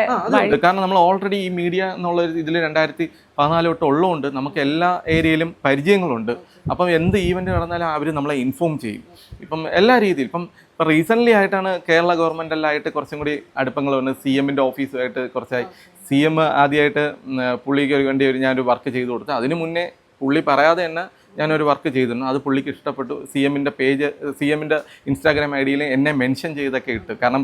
കാരണം നമ്മൾ ഓൾറെഡി ഈ മീഡിയ എന്നുള്ള ഇതിൽ 2014 തൊട്ട് ഉള്ളതുകൊണ്ട് നമുക്ക് എല്ലാ ഏരിയയിലും പരിചയങ്ങളുണ്ട്. അപ്പം എന്ത് ഈവൻറ്റ് നടന്നാലും അവർ നമ്മളെ ഇൻഫോം ചെയ്യും. ഇപ്പം എല്ലാ രീതിയിലും ഇപ്പം റീസെൻ്റ്ലി ആയിട്ടാണ് കേരള ഗവൺമെൻറ്റെല്ലാമായിട്ട് കുറച്ചും കൂടി അടുപ്പങ്ങൾ വന്ന് CMൻ്റെ ഓഫീസുമായിട്ട് കുറച്ചായി. CM ആദ്യമായിട്ട് പുള്ളിക്ക് വേണ്ടി ഞാനൊരു വർക്ക് ചെയ്ത് കൊടുത്തു. അതിന് മുന്നേ പുള്ളി പറയാതെ തന്നെ ഞാനൊരു വർക്ക് ചെയ്തിരുന്നു. അത് പുള്ളിക്ക് ഇഷ്ടപ്പെട്ടു. CMൻ്റെ ഇൻസ്റ്റാഗ്രാം ID യിൽ എന്നെ മെൻഷൻ ചെയ്തൊക്കെ ഇട്ട്. കാരണം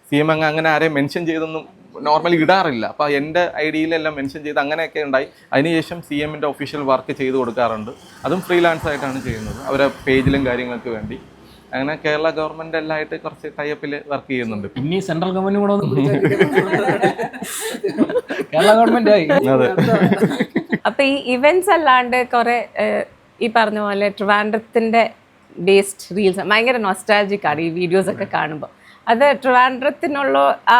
CM അങ്ങനെ ആരെയും മെൻഷൻ ചെയ്തൊന്നും നോർമലി ഇടാറില്ല. അപ്പോൾ എൻ്റെ ID യിലെല്ലാം മെൻഷൻ ചെയ്ത് അങ്ങനെയൊക്കെ ഉണ്ടായി. അതിനുശേഷം CMൻ്റെ ഒഫീഷ്യൽ വർക്ക് ചെയ്ത് കൊടുക്കാറുണ്ട്. അതും ഫ്രീലാൻസ് ആയിട്ടാണ് ചെയ്യുന്നത്, അവരെ പേജിലും കാര്യങ്ങൾക്ക് വേണ്ടി. അങ്ങനെ കേരള ഗവൺമെന്റ് എല്ലാമായിട്ട് കുറച്ച് ടൈപ്പിൽ വർക്ക് ചെയ്യുന്നുണ്ട്. പിന്നെ സെൻട്രൽ ഗവൺമെന്റ് കൂടെ കേരള ഗവൺമെന്റ് ആയി. അതെ. അപ്പൊ ഈ ഇവന്റ്സ് അല്ലാണ്ട് കുറെ ഈ പറഞ്ഞ പോലെ ട്രിവാൻഡ്രത്തിന്റെ ബേസ്ഡ് റീൽസ് ഭയങ്കര നൊസ്റ്റാൾജിക് ആണ് ഈ വീഡിയോസ് ഒക്കെ കാണുമ്പോൾ. അത് ട്രിവാൻഡ്രത്തിനുള്ള ആ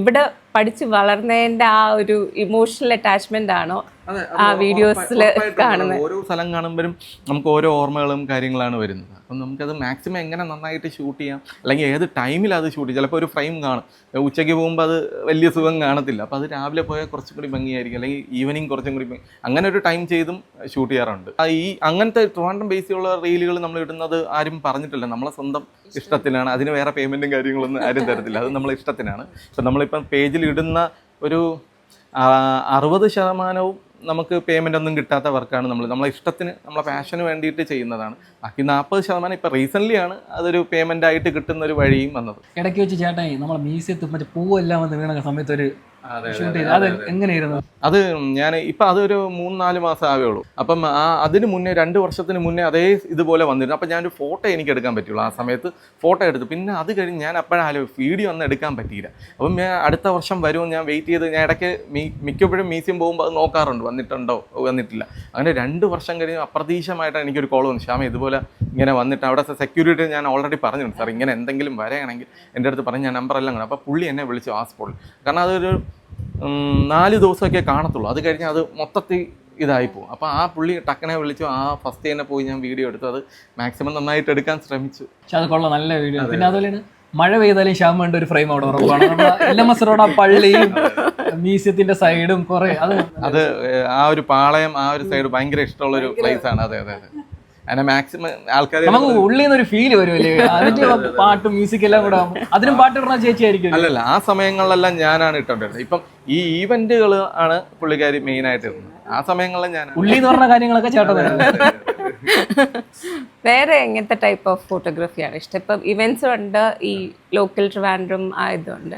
ഇവിടെ പഠിച്ച് വളർന്നതിന്റെ ആ ഒരു ഇമോഷണൽ അറ്റാച്ച്മെന്റ് ആണോ ആ വീഡിയോസിൽ കാണുന്നത്? ഓരോ സ്ഥലം കാണുമ്പോഴും നമുക്ക് ഓരോ ഓർമ്മകളും കാര്യങ്ങളാണ് വരുന്നത്. അപ്പം നമുക്കത് മാക്സിമം എങ്ങനെ നന്നായിട്ട് ഷൂട്ട് ചെയ്യാം, അല്ലെങ്കിൽ ഏത് ടൈമിൽ അത് ഷൂട്ട് ചെയ്യാം. ചിലപ്പോൾ ഒരു ഫ്രെയിം കാണും, ഉച്ചയ്ക്ക് പോകുമ്പോൾ അത് വലിയ സുഖം കാണത്തില്ല. അപ്പോൾ അത് രാവിലെ പോയാൽ കുറച്ചും കൂടി ഭംഗിയായിരിക്കും, അല്ലെങ്കിൽ ഈവനിങ് കുറച്ചും കൂടി അങ്ങനെ ഒരു ടൈം ചെയ്തും ഷൂട്ട് ചെയ്യാറുണ്ട്. ഈ അങ്ങനത്തെ ട്രിവാൻഡ്രം ബേസിലുള്ള റീലുകൾ നമ്മൾ ഇടുന്നത് ആരും പറഞ്ഞിട്ടില്ല. നമ്മളെ സ്വന്തം ഇഷ്ടത്തിനാണ്. അതിന് വേറെ പേയ്മെൻറ്റും കാര്യങ്ങളൊന്നും ആരും തരത്തില്ല. അത് നമ്മളെ ഇഷ്ടത്തിനാണ്. ഇപ്പം നമ്മളിപ്പം പേജിൽ ഇടുന്ന ഒരു 60% നമുക്ക് പേയ്മെൻ്റ് ഒന്നും കിട്ടാത്ത വർക്കാണ് നമ്മളെ ഇഷ്ടത്തിന് നമ്മളെ പാഷന് വേണ്ടിയിട്ട് ചെയ്യുന്നതാണ്. ബാക്കി 40% ഇപ്പം റീസെൻ്റ്ലി ആണ് അതൊരു പേയ്മെൻ്റ് ആയിട്ട് കിട്ടുന്ന ഒരു വഴിയും വന്നത്. ഇടയ്ക്ക് വെച്ച് ചേട്ടായി നമ്മളെ മ്യൂസിയത്തിൽ മറ്റേ പൂവെല്ലാം വന്ന് വീണ സമയത്ത് ഒരു എങ്ങനെയായിരുന്നു അത്? ഞാൻ ഇപ്പം അതൊരു 3-4 മാസം ആവേ ഉള്ളൂ. അപ്പം അതിന് മുന്നേ 2 വർഷത്തിന് മുന്നേ അതേ ഇതുപോലെ വന്നിരുന്നു. അപ്പം ഞാനൊരു ഫോട്ടോ എനിക്ക് എടുക്കാൻ പറ്റുള്ളൂ. ആ സമയത്ത് ഫോട്ടോ എടുത്തു. പിന്നെ അത് കഴിഞ്ഞ് ഞാൻ അപ്പോഴാലും വീഡിയോ ഒന്നും എടുക്കാൻ പറ്റിയില്ല. അപ്പം ഞാൻ അടുത്ത വർഷം വരുമെന്ന് ഞാൻ വെയിറ്റ് ചെയ്ത് ഞാൻ ഇടയ്ക്ക് മിക്കപ്പോഴും മ്യൂസിയം പോകുമ്പോൾ അത് നോക്കാറുണ്ട്, വന്നിട്ടുണ്ടോ വന്നിട്ടില്ല. അങ്ങനെ 2 വർഷം കഴിഞ്ഞ് അപ്രതീക്ഷിതമായിട്ടാണ് എനിക്കൊരു കോൾ വന്നു, ശ്യാമ ഇതുപോലെ ഇങ്ങനെ വന്നിട്ട്. അവിടെ സെക്യൂരിറ്റി ഞാൻ ഓൾറെഡി പറഞ്ഞിട്ടുണ്ട്, സാർ ഇങ്ങനെ എന്തെങ്കിലും വരികയാണെങ്കിൽ എൻ്റെ അടുത്ത് പറഞ്ഞ് ഞാൻ നമ്പറെല്ലാം കാണും. അപ്പോൾ പുള്ളി എന്നെ വിളിച്ചു ആ സ്പോട്ടിൽ. കാരണം അതൊരു 4 ദിവസമൊക്കെ കാണത്തുള്ളൂ. അത് കഴിഞ്ഞാൽ അത് മൊത്തത്തിൽ ഇതായിപ്പോവും. അപ്പോൾ ആ പുള്ളി ടക്കനെ വിളിച്ചു. ആ ഫസ്റ്റ് തന്നെ പോയി ഞാൻ വീഡിയോ എടുത്തു. അത് മാക്സിമം നന്നായിട്ട് എടുക്കാൻ ശ്രമിച്ചു. പക്ഷെ അത് കൊള്ളാം, നല്ല വീഡിയോ. പിന്നെ അതുപോലെയാണ് മഴ പെയ്താലും ശ്യാം വേണ്ട ഒരു ഫ്രെയിം അവിടെ ഉറപ്പാണ്. LMS റോഡ് ആ പള്ളിയും മ്യൂസിയത്തിന്റെ സൈഡും കുറെ അത് ആ ഒരു പാളയം ആ ഒരു സൈഡ് ഭയങ്കര ഇഷ്ടമുള്ളൊരു പ്ലേസ് ആണ്. അതെ അതെ അതെ. അങ്ങനെ മാക്സിമം ആൾക്കാർ നമുക്ക് ഉള്ളിൽ നിന്നൊരു ഫീല് വരുമല്ലേ, അതിന്റെ പാട്ടും മ്യൂസിക് എല്ലാം കൂടെ അതിനും പാട്ട് ഇടുന്ന ചേച്ചിയായിരിക്കും. അല്ലല്ല, ആ സമയങ്ങളിലെല്ലാം ഞാനാണ് ഇട്ടോണ്ടിരുന്നത്. ഇപ്പം ഈ ഈവന്റുകൾ ആണ് പുള്ളിക്കാരി മെയിൻ ആയിട്ട് ഇരുന്നത്. ആ സമയങ്ങളിൽ ഞാൻ ഉള്ളി എന്ന് പറഞ്ഞ കാര്യങ്ങളൊക്കെ ചേട്ടൻ വേറെ എങ്ങനത്തെ ടൈപ്പ് ഓഫ് ഫോട്ടോഗ്രാഫിയാണ് ഇഷ്ടം? ഇപ്പം ഇവന്റ്സ് ഉണ്ട്, ഈ ലോക്കൽ ട്രിവാൻഡ്രം ആയതുകൊണ്ട്.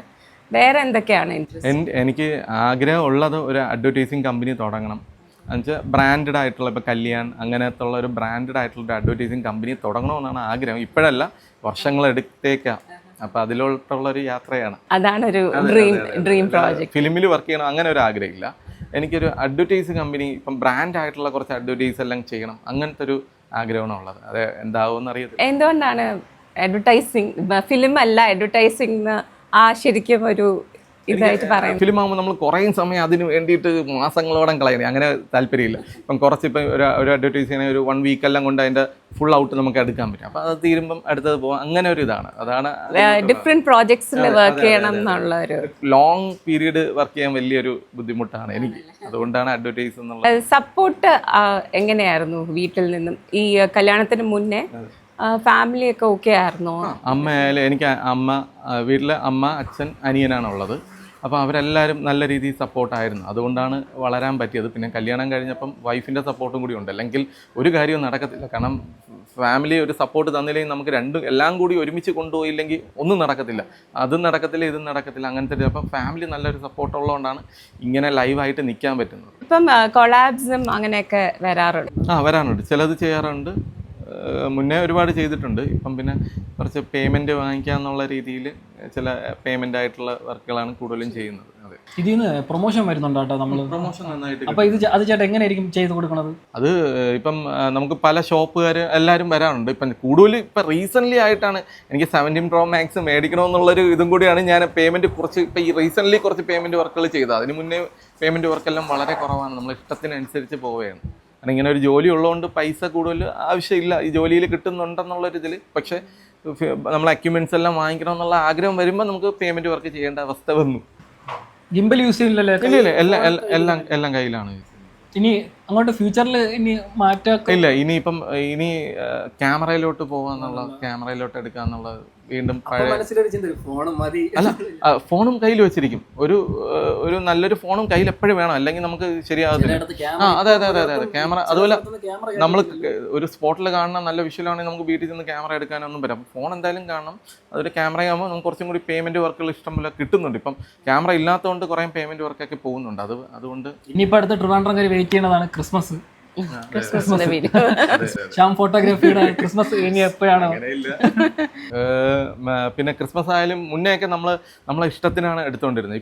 വേറെ എന്തൊക്കെയാണ് ഇൻട്രസ്റ്റ്? എനിക്ക് ആഗ്രഹം ഉള്ളത് ഒരു അഡ്വർടൈസിങ് കമ്പനി തുടങ്ങണം. എന്നുവെച്ചാൽ ബ്രാൻഡഡ് ആയിട്ടുള്ള ഇപ്പോൾ കല്യാൺ അങ്ങനത്തെ ഉള്ള ഒരു ബ്രാൻഡഡ് ആയിട്ടുള്ള ഒരു അഡ്വർടൈസിങ് കമ്പനി തുടങ്ങണമെന്നാണ് ആഗ്രഹം. ഇപ്പോഴല്ല, വർഷങ്ങളെടുത്തേക്കാം. അപ്പോൾ അതിലോട്ടുള്ള ഒരു യാത്രയാണ്. അതാണ് ഒരു ഡ്രീം പ്രോജക്റ്റ്. ഫിലിമിൽ വർക്ക് ചെയ്യണം അങ്ങനെ ഒരു ആഗ്രഹമില്ല. എനിക്കൊരു അഡ്വർടൈസിങ് കമ്പനി, ഇപ്പം ബ്രാൻഡ് ആയിട്ടുള്ള കുറച്ച് അഡ്വർടൈസ് എല്ലാം ചെയ്യണം, അങ്ങനത്തെ ഒരു ആഗ്രഹമാണ് ഉള്ളത്. അത് എന്താവുമെന്ന് അറിയത്തില്ല. എന്തുകൊണ്ടാണ് അഡ്വർടൈസിങ്, ഫിലിം അല്ല അഡ്വർടൈസിങ് ശരിക്കും ഒരു ഇതായിട്ട് പറയുന്നത്? ഫിലിം ആകുമ്പോൾ നമ്മൾ കുറേ സമയം അതിന് വേണ്ടിയിട്ട് മാസങ്ങളോളം കളയണേ, അങ്ങനെ താല്പര്യമില്ല. ഇപ്പം ഇപ്പം ഒരു അഡ്വർടൈസ് ചെയ്യണേ ഒരു 1 വീക്കെല്ലാം കൊണ്ട് അതിൻ്റെ ഫുൾ ഔട്ട് നമുക്ക് എടുക്കാൻ പറ്റും. അപ്പോൾ അത് തീരുമ്പം അടുത്തത് പോകാം, അങ്ങനെ ഒരു ഇതാണ്. അതാണ് ഡിഫറെന്റ് പ്രോജക്ട്സിൽ വർക്ക് ചെയ്യണം എന്നുള്ള ഒരു ലോങ് പീരീഡ് വർക്ക് ചെയ്യാൻ വലിയൊരു ബുദ്ധിമുട്ടാണ് എനിക്ക്. അതുകൊണ്ടാണ് അഡ്വർടൈസ് എന്നുള്ള. സപ്പോർട്ട് എങ്ങനെയായിരുന്നു വീട്ടിൽ നിന്നും? ഈ കല്യാണത്തിന് മുന്നേ ഫാമിലിയൊക്കെ ഓക്കെ ആയിരുന്നോ? അമ്മയായാലും എനിക്ക് വീട്ടിലെ അമ്മ, അച്ഛൻ, അനിയനാണ് ഉള്ളത്. അപ്പോൾ അവരെല്ലാവരും നല്ല രീതിയിൽ സപ്പോർട്ടായിരുന്നു. അതുകൊണ്ടാണ് വളരാൻ പറ്റിയത്. പിന്നെ കല്യാണം കഴിഞ്ഞപ്പം വൈഫിൻ്റെ സപ്പോർട്ടും കൂടി ഉണ്ട്. അല്ലെങ്കിൽ ഒരു കാര്യവും നടക്കത്തില്ല. കാരണം ഫാമിലി ഒരു സപ്പോർട്ട് തന്നില്ലെങ്കിൽ നമുക്ക് എല്ലാം കൂടി ഒരുമിച്ച് കൊണ്ടുപോയില്ലെങ്കിൽ ഒന്നും നടക്കത്തില്ല. അതും നടക്കത്തില്ല, ഇതും നടക്കത്തില്ല, അങ്ങനത്തെ. അപ്പം ഫാമിലി നല്ലൊരു സപ്പോർട്ട് ഉള്ളതുകൊണ്ടാണ് ഇങ്ങനെ ലൈവായിട്ട് നിൽക്കാൻ പറ്റുന്നത്. ഇപ്പം കൊളാബ്സും അങ്ങനെയൊക്കെ വരാറുണ്ട്? വരാറുണ്ട്, ചിലത് ചെയ്യാറുണ്ട്. മുന്നേ ഒരുപാട് ചെയ്തിട്ടുണ്ട്. ഇപ്പം പിന്നെ കുറച്ച് പേയ്മെൻറ്റ് വാങ്ങിക്കാന്നുള്ള രീതിയിൽ ചില പേയ്മെൻ്റ് ആയിട്ടുള്ള വർക്കുകളാണ് കൂടുതലും ചെയ്യുന്നത്. അതെ, ഇതിൽ നിന്ന് പ്രൊമോഷൻ വരുന്നുണ്ടോ കേട്ടോ? നമ്മൾ പ്രൊമോഷൻ നന്നായിട്ട്. അപ്പോൾ അത് ചേട്ടാ എങ്ങനെയായിരിക്കും ചെയ്ത് കൊടുക്കുന്നത്? അത് ഇപ്പം നമുക്ക് പല ഷോപ്പുകാർ എല്ലാവരും വരാറുണ്ട്. ഇപ്പം കൂടുതൽ ഇപ്പം റീസെൻ്റ്ലി ആയിട്ടാണ് എനിക്ക് 17 Pro Max മേടിക്കണമെന്നുള്ളൊരു ഇതും കൂടിയാണ് ഞാൻ പേയ്മെൻറ്റ് കുറച്ച് ഇപ്പം ഈ റീസെൻ്റ്ലി കുറച്ച് പേയ്മെൻറ്റ് വർക്കുകൾ ചെയ്തത്. അതിന് മുന്നേ പേയ്മെൻറ്റ് വർക്കെല്ലാം വളരെ കുറവാണ്. നമ്മൾ ഇഷ്ടത്തിനനുസരിച്ച് പോവുകയാണ്. കാരണം ഇങ്ങനെ ഒരു ജോലി ഉള്ളതുകൊണ്ട് പൈസ കൂടുതൽ ആവശ്യമില്ല, ഈ ജോലിയിൽ കിട്ടുന്നുണ്ടെന്നുള്ളൊരിതിൽ. പക്ഷേ നമ്മൾ അക്യുപ്മെൻറ്റ്സ് എല്ലാം വാങ്ങിക്കണം എന്നുള്ള ആഗ്രഹം വരുമ്പോൾ നമുക്ക് പേയ്മെൻറ്റ് വർക്ക് ചെയ്യേണ്ട അവസ്ഥ വന്നു. ഗിംബൽ യൂസ് ചെയ്യില്ലല്ലോ? ഇല്ല, എല്ലാം കയ്യിലാണ്. ഇനി അങ്ങോട്ട് ഫ്യൂച്ചറിൽ ഇനി മാറ്റം ഇല്ല. ഇനി ക്യാമറയിലോട്ട് പോകാന്നുള്ള, ക്യാമറയിലോട്ട് എടുക്കാന്നുള്ള വീണ്ടും അല്ല, ഫോണും കയ്യിൽ വെച്ചിരിക്കും. ഒരു നല്ലൊരു ഫോണും കയ്യിൽ എപ്പോഴും വേണം, അല്ലെങ്കിൽ നമുക്ക് ശരിയാകത്തില്ല. അതെ. ക്യാമറ അതുപോലെ നമ്മൾ ഒരു സ്പോട്ടിൽ കാണണം, നല്ല വിഷ്വലാണെങ്കിൽ നമുക്ക് വീട്ടിൽ നിന്ന് ക്യാമറ എടുക്കാനൊന്നും പറ്റും. ഫോൺ എന്തായാലും കാണണം. അതൊരു ക്യാമറയാകുമ്പോൾ നമുക്ക് കുറച്ചും കൂടി പേയ്മെന്റ് വർക്കുകൾ ഇഷ്ടംപോലെ കിട്ടുന്നുണ്ട്. ഇപ്പം ക്യാമറ ഇല്ലാത്തതുകൊണ്ട് കുറേ പേയ്മെന്റ് വർക്കൊക്കെ പോകുന്നുണ്ട്. അതുകൊണ്ട് ഇനിയിപ്പോൾ അടുത്ത ട്രിവാൻഡ്രം വരെ വെയിറ്റ് ചെയ്യണതാണ് ക്രിസ്മസ്. വീഡിയോ ശ്യാം ഫോട്ടോഗ്രാഫിയുടെ ക്രിസ്മസ് ഇനി എപ്പോഴാണ്? പിന്നെ ക്രിസ്മസ് ആയാലും മുന്നേ ഒക്കെ നമ്മളെ ഇഷ്ടത്തിനാണ് എടുത്തുകൊണ്ടിരുന്നത്.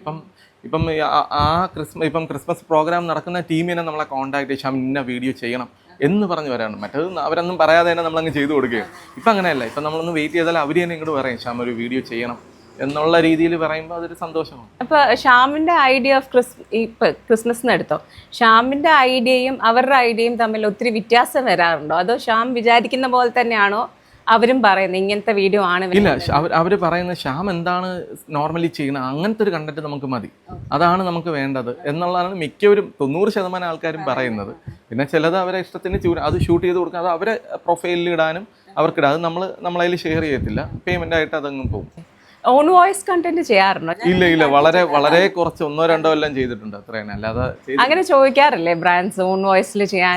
ഇപ്പം ക്രിസ്മസ് പ്രോഗ്രാം നടക്കുന്ന ടീമിനെ നമ്മളെ കോൺടാക്ട് ചെയ്ത് ശ്യാം ഇന്ന വീഡിയോ ചെയ്യണം എന്ന് പറഞ്ഞ് വരാണ്. മറ്റേത് അവരൊന്നും പറയാതെ തന്നെ നമ്മളങ്ങ് ചെയ്തു കൊടുക്കുകയും. ഇപ്പം അങ്ങനെയല്ല. ഇപ്പം നമ്മളൊന്ന് വെയിറ്റ് ചെയ്താൽ അവർ തന്നെ ഇങ്ങോട്ട് പറയും ശ്യാം ഒരു വീഡിയോ ചെയ്യണം എന്നുള്ള രീതിയിൽ പറയുമ്പോൾ അതൊരു സന്തോഷമാണ്. അപ്പോൾ ഷ്യാമിൻ്റെ ഐഡിയ ഓഫ് ക്രിസ്മസിന് എടുത്തോ, ഷ്യാമിൻ്റെ ഐഡിയയും അവരുടെ ഐഡിയയും തമ്മിൽ ഒത്തിരി വ്യത്യാസം വരാറുണ്ടോ? അതോ ശ്യാം വിചാരിക്കുന്ന പോലെ തന്നെയാണോ അവരും പറയുന്നത് ഇങ്ങനത്തെ വീഡിയോ ആണ്? ഇല്ല, അവർ പറയുന്നത് ശ്യാം എന്താണ് നോർമലി ചെയ്യുന്നത് അങ്ങനത്തെ ഒരു കണ്ടന്റ് നമുക്ക് മതി, അതാണ് നമുക്ക് വേണ്ടത് എന്നുള്ളതാണ് മിക്കവരും 90% ആൾക്കാരും പറയുന്നത്. പിന്നെ ചിലത് അവരെ ഇഷ്ടത്തിന് അത് ഷൂട്ട് ചെയ്ത് കൊടുക്കുക, അത് അവരെ പ്രൊഫൈലിൽ ഇടാനും അവർക്കിടാം. അത് നമ്മളതിൽ ഷെയർ ചെയ്യത്തില്ല, പേയ്മെന്റ് ആയിട്ട് അതങ്ങ് പോകും. ഓൺ വോയിസ് കണ്ടന്റ് ചെയ്യാറുണ്ടോ? ഇല്ല, വളരെ കുറച്ച് 1-2 എല്ലാം ചെയ്തിട്ടുണ്ട്, അത്രയാണ്. അല്ലാതെ അങ്ങനെ ചോദിക്കാറില്ലേ ബ്രാൻഡ്സ് ഓൺ വോയിസിൽ ചെയ്യാൻ?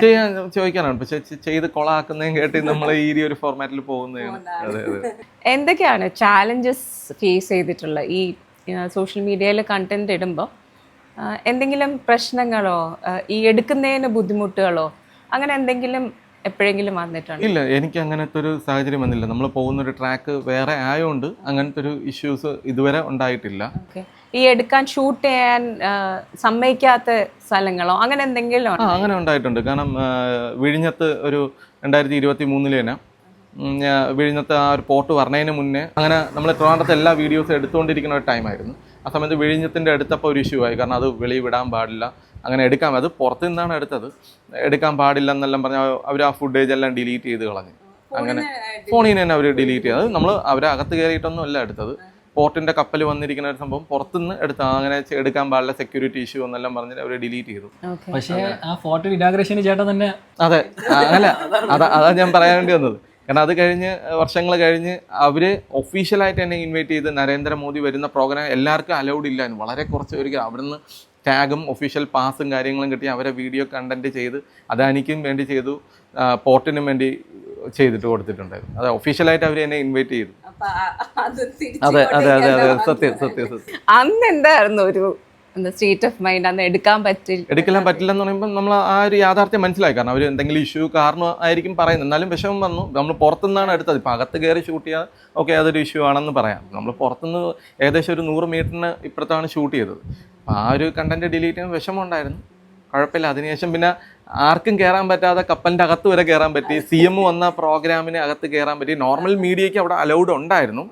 ചോദിക്കാനാണ്, പക്ഷെ ചെയ്ത് കൊളാക്കുന്നതും കേട്ട് നമ്മൾ ഈ ഒരു ഫോർമാറ്റിൽ പോകുന്നതാണ്. അതെ. എന്തൊക്കെയാണ് ചാലഞ്ചസ് ഫേസ് ചെയ്തിട്ടുള്ള ഈ സോഷ്യൽ മീഡിയയിൽ കണ്ടന്റ് ഇടുമ്പോൾ? എന്തെങ്കിലും പ്രശ്നങ്ങളോ ഈ എടുക്കുന്നതിന് ബുദ്ധിമുട്ടുകളോ അങ്ങനെ എന്തെങ്കിലും എപ്പോഴെങ്കിലും വന്നിട്ടുണ്ട്? ഇല്ല, എനിക്ക് അങ്ങനത്തെ ഒരു സാഹചര്യം വന്നില്ല. നമ്മൾ പോകുന്നൊരു ട്രാക്ക് വേറെ ആയതുകൊണ്ട് അങ്ങനത്തെ ഒരു ഇഷ്യൂസ് ഇതുവരെ ഉണ്ടായിട്ടില്ല. ഈ എടുക്കാൻ ഷൂട്ട് ചെയ്യാൻ സമ്മതിക്കാത്ത സ്ഥലങ്ങളോ അങ്ങനെ എന്തെങ്കിലും? അങ്ങനെ ഉണ്ടായിട്ടുണ്ട്. കാരണം വിഴിഞ്ഞത്ത് ഒരു 2023 തന്നെ വിഴിഞ്ഞത്ത് ആ ഒരു പോർട്ട് പറഞ്ഞതിന് മുന്നേ അങ്ങനെ നമ്മൾ ട്രിവാൻഡ്രത്തെ എല്ലാ വീഡിയോസും എടുത്തുകൊണ്ടിരിക്കുന്ന ഒരു ടൈമായിരുന്നു. ആ സമയത്ത് വിഴിഞ്ഞത്തിൻ്റെ അടുത്തപ്പോൾ ഒരു ഇഷ്യൂ ആയി. കാരണം അത് വെളിയിൽ വിടാൻ പാടില്ല, അങ്ങനെ എടുക്കാം, അത് പുറത്തു നിന്നാണ് എടുത്തത്, എടുക്കാൻ പാടില്ല എന്നെല്ലാം പറഞ്ഞാൽ അവർ ആ ഫുട്ടേജ് എല്ലാം ഡിലീറ്റ് ചെയ്ത് കളഞ്ഞു. അങ്ങനെ ഫോണിൽ തന്നെ അവർ ഡിലീറ്റ് ചെയ്തത്. നമ്മൾ അവരെ അകത്ത് കയറിയിട്ടൊന്നും അല്ല എടുത്തത്, പോർട്ടിൻ്റെ കപ്പൽ വന്നിരിക്കുന്ന ഒരു സംഭവം പുറത്തുനിന്ന് അങ്ങനെ എടുക്കാൻ പാടില്ല, സെക്യൂരിറ്റി ഇഷ്യൂ എന്നെല്ലാം പറഞ്ഞിട്ട് അവർ ഡിലീറ്റ് ചെയ്തു. പക്ഷേ ആ ഫോട്ടോ ഇനാഗ്രേഷന് ചേട്ടൻ തന്നെ. അതെ, അല്ല അതാ ഞാൻ പറയാൻ വേണ്ടി വന്നത്. കാരണം അത് കഴിഞ്ഞ് വർഷങ്ങൾ കഴിഞ്ഞ് അവർ ഒഫീഷ്യലായിട്ട് എന്നെ ഇൻവൈറ്റ് ചെയ്ത് നരേന്ദ്രമോദി വരുന്ന പ്രോഗ്രാം എല്ലാവർക്കും അലൗഡ് ഇല്ല, വളരെ കുറച്ച് പേർക്ക് അവിടുന്ന് ടാഗും ഒഫീഷ്യൽ പാസും കാര്യങ്ങളും കിട്ടി അവരെ വീഡിയോ കണ്ടന്റ് ചെയ്ത് അദാനിക്കും വേണ്ടി ചെയ്തു, പോർട്ടിനും വേണ്ടി ചെയ്തിട്ട് കൊടുത്തിട്ടുണ്ടായിരുന്നു. അതെ, ഒഫീഷ്യലായിട്ട് അവർ എന്നെ ഇൻവൈറ്റ് ചെയ്തു. അതെ അതെ അതെ അതെ, സത്യം സത്യം സത്യം. അന്ന് എന്തായിരുന്നു ഒരു സ്റ്റേറ്റ് ഓഫ് മൈൻഡ്? അന്ന് എടുക്കാൻ പറ്റില്ല എന്ന് പറയുമ്പോൾ നമ്മൾ ആ ഒരു യാഥാർത്ഥ്യം മനസ്സിലായി. കാരണം അവർ എന്തെങ്കിലും ഇഷ്യൂ കാരണം ആയിരിക്കും പറയുന്നത്, എന്നാലും വിഷമം വന്നു. നമ്മൾ പുറത്തുനിന്നാണ് എടുത്തത്. ഇപ്പം അകത്ത് കയറി ഷൂട്ട് ചെയ്യാൻ ഓക്കെ അതൊരു ഇഷ്യൂ ആണെന്ന് പറയാം. നമ്മൾ പുറത്തുനിന്ന് ഏകദേശം ഒരു 100 മീറ്ററിന് ഇപ്പുറത്താണ് ഷൂട്ട് ചെയ്തത്. അപ്പം ആ ഒരു കണ്ടന്റ് ഡിലീറ്റ് ചെയ്യാൻ വിഷമം ഉണ്ടായിരുന്നു. കുഴപ്പമില്ല. അതിനുശേഷം പിന്നെ ആർക്കും കയറാൻ പറ്റാതെ കപ്പലിൻ്റെ അകത്ത് വരെ കയറാൻ പറ്റി. CM വന്ന പ്രോഗ്രാമിന് അകത്ത് കയറാൻ പറ്റി. നോർമൽ മീഡിയയ്ക്ക് അവിടെ അലൗഡ് ഉണ്ടായിരുന്നു.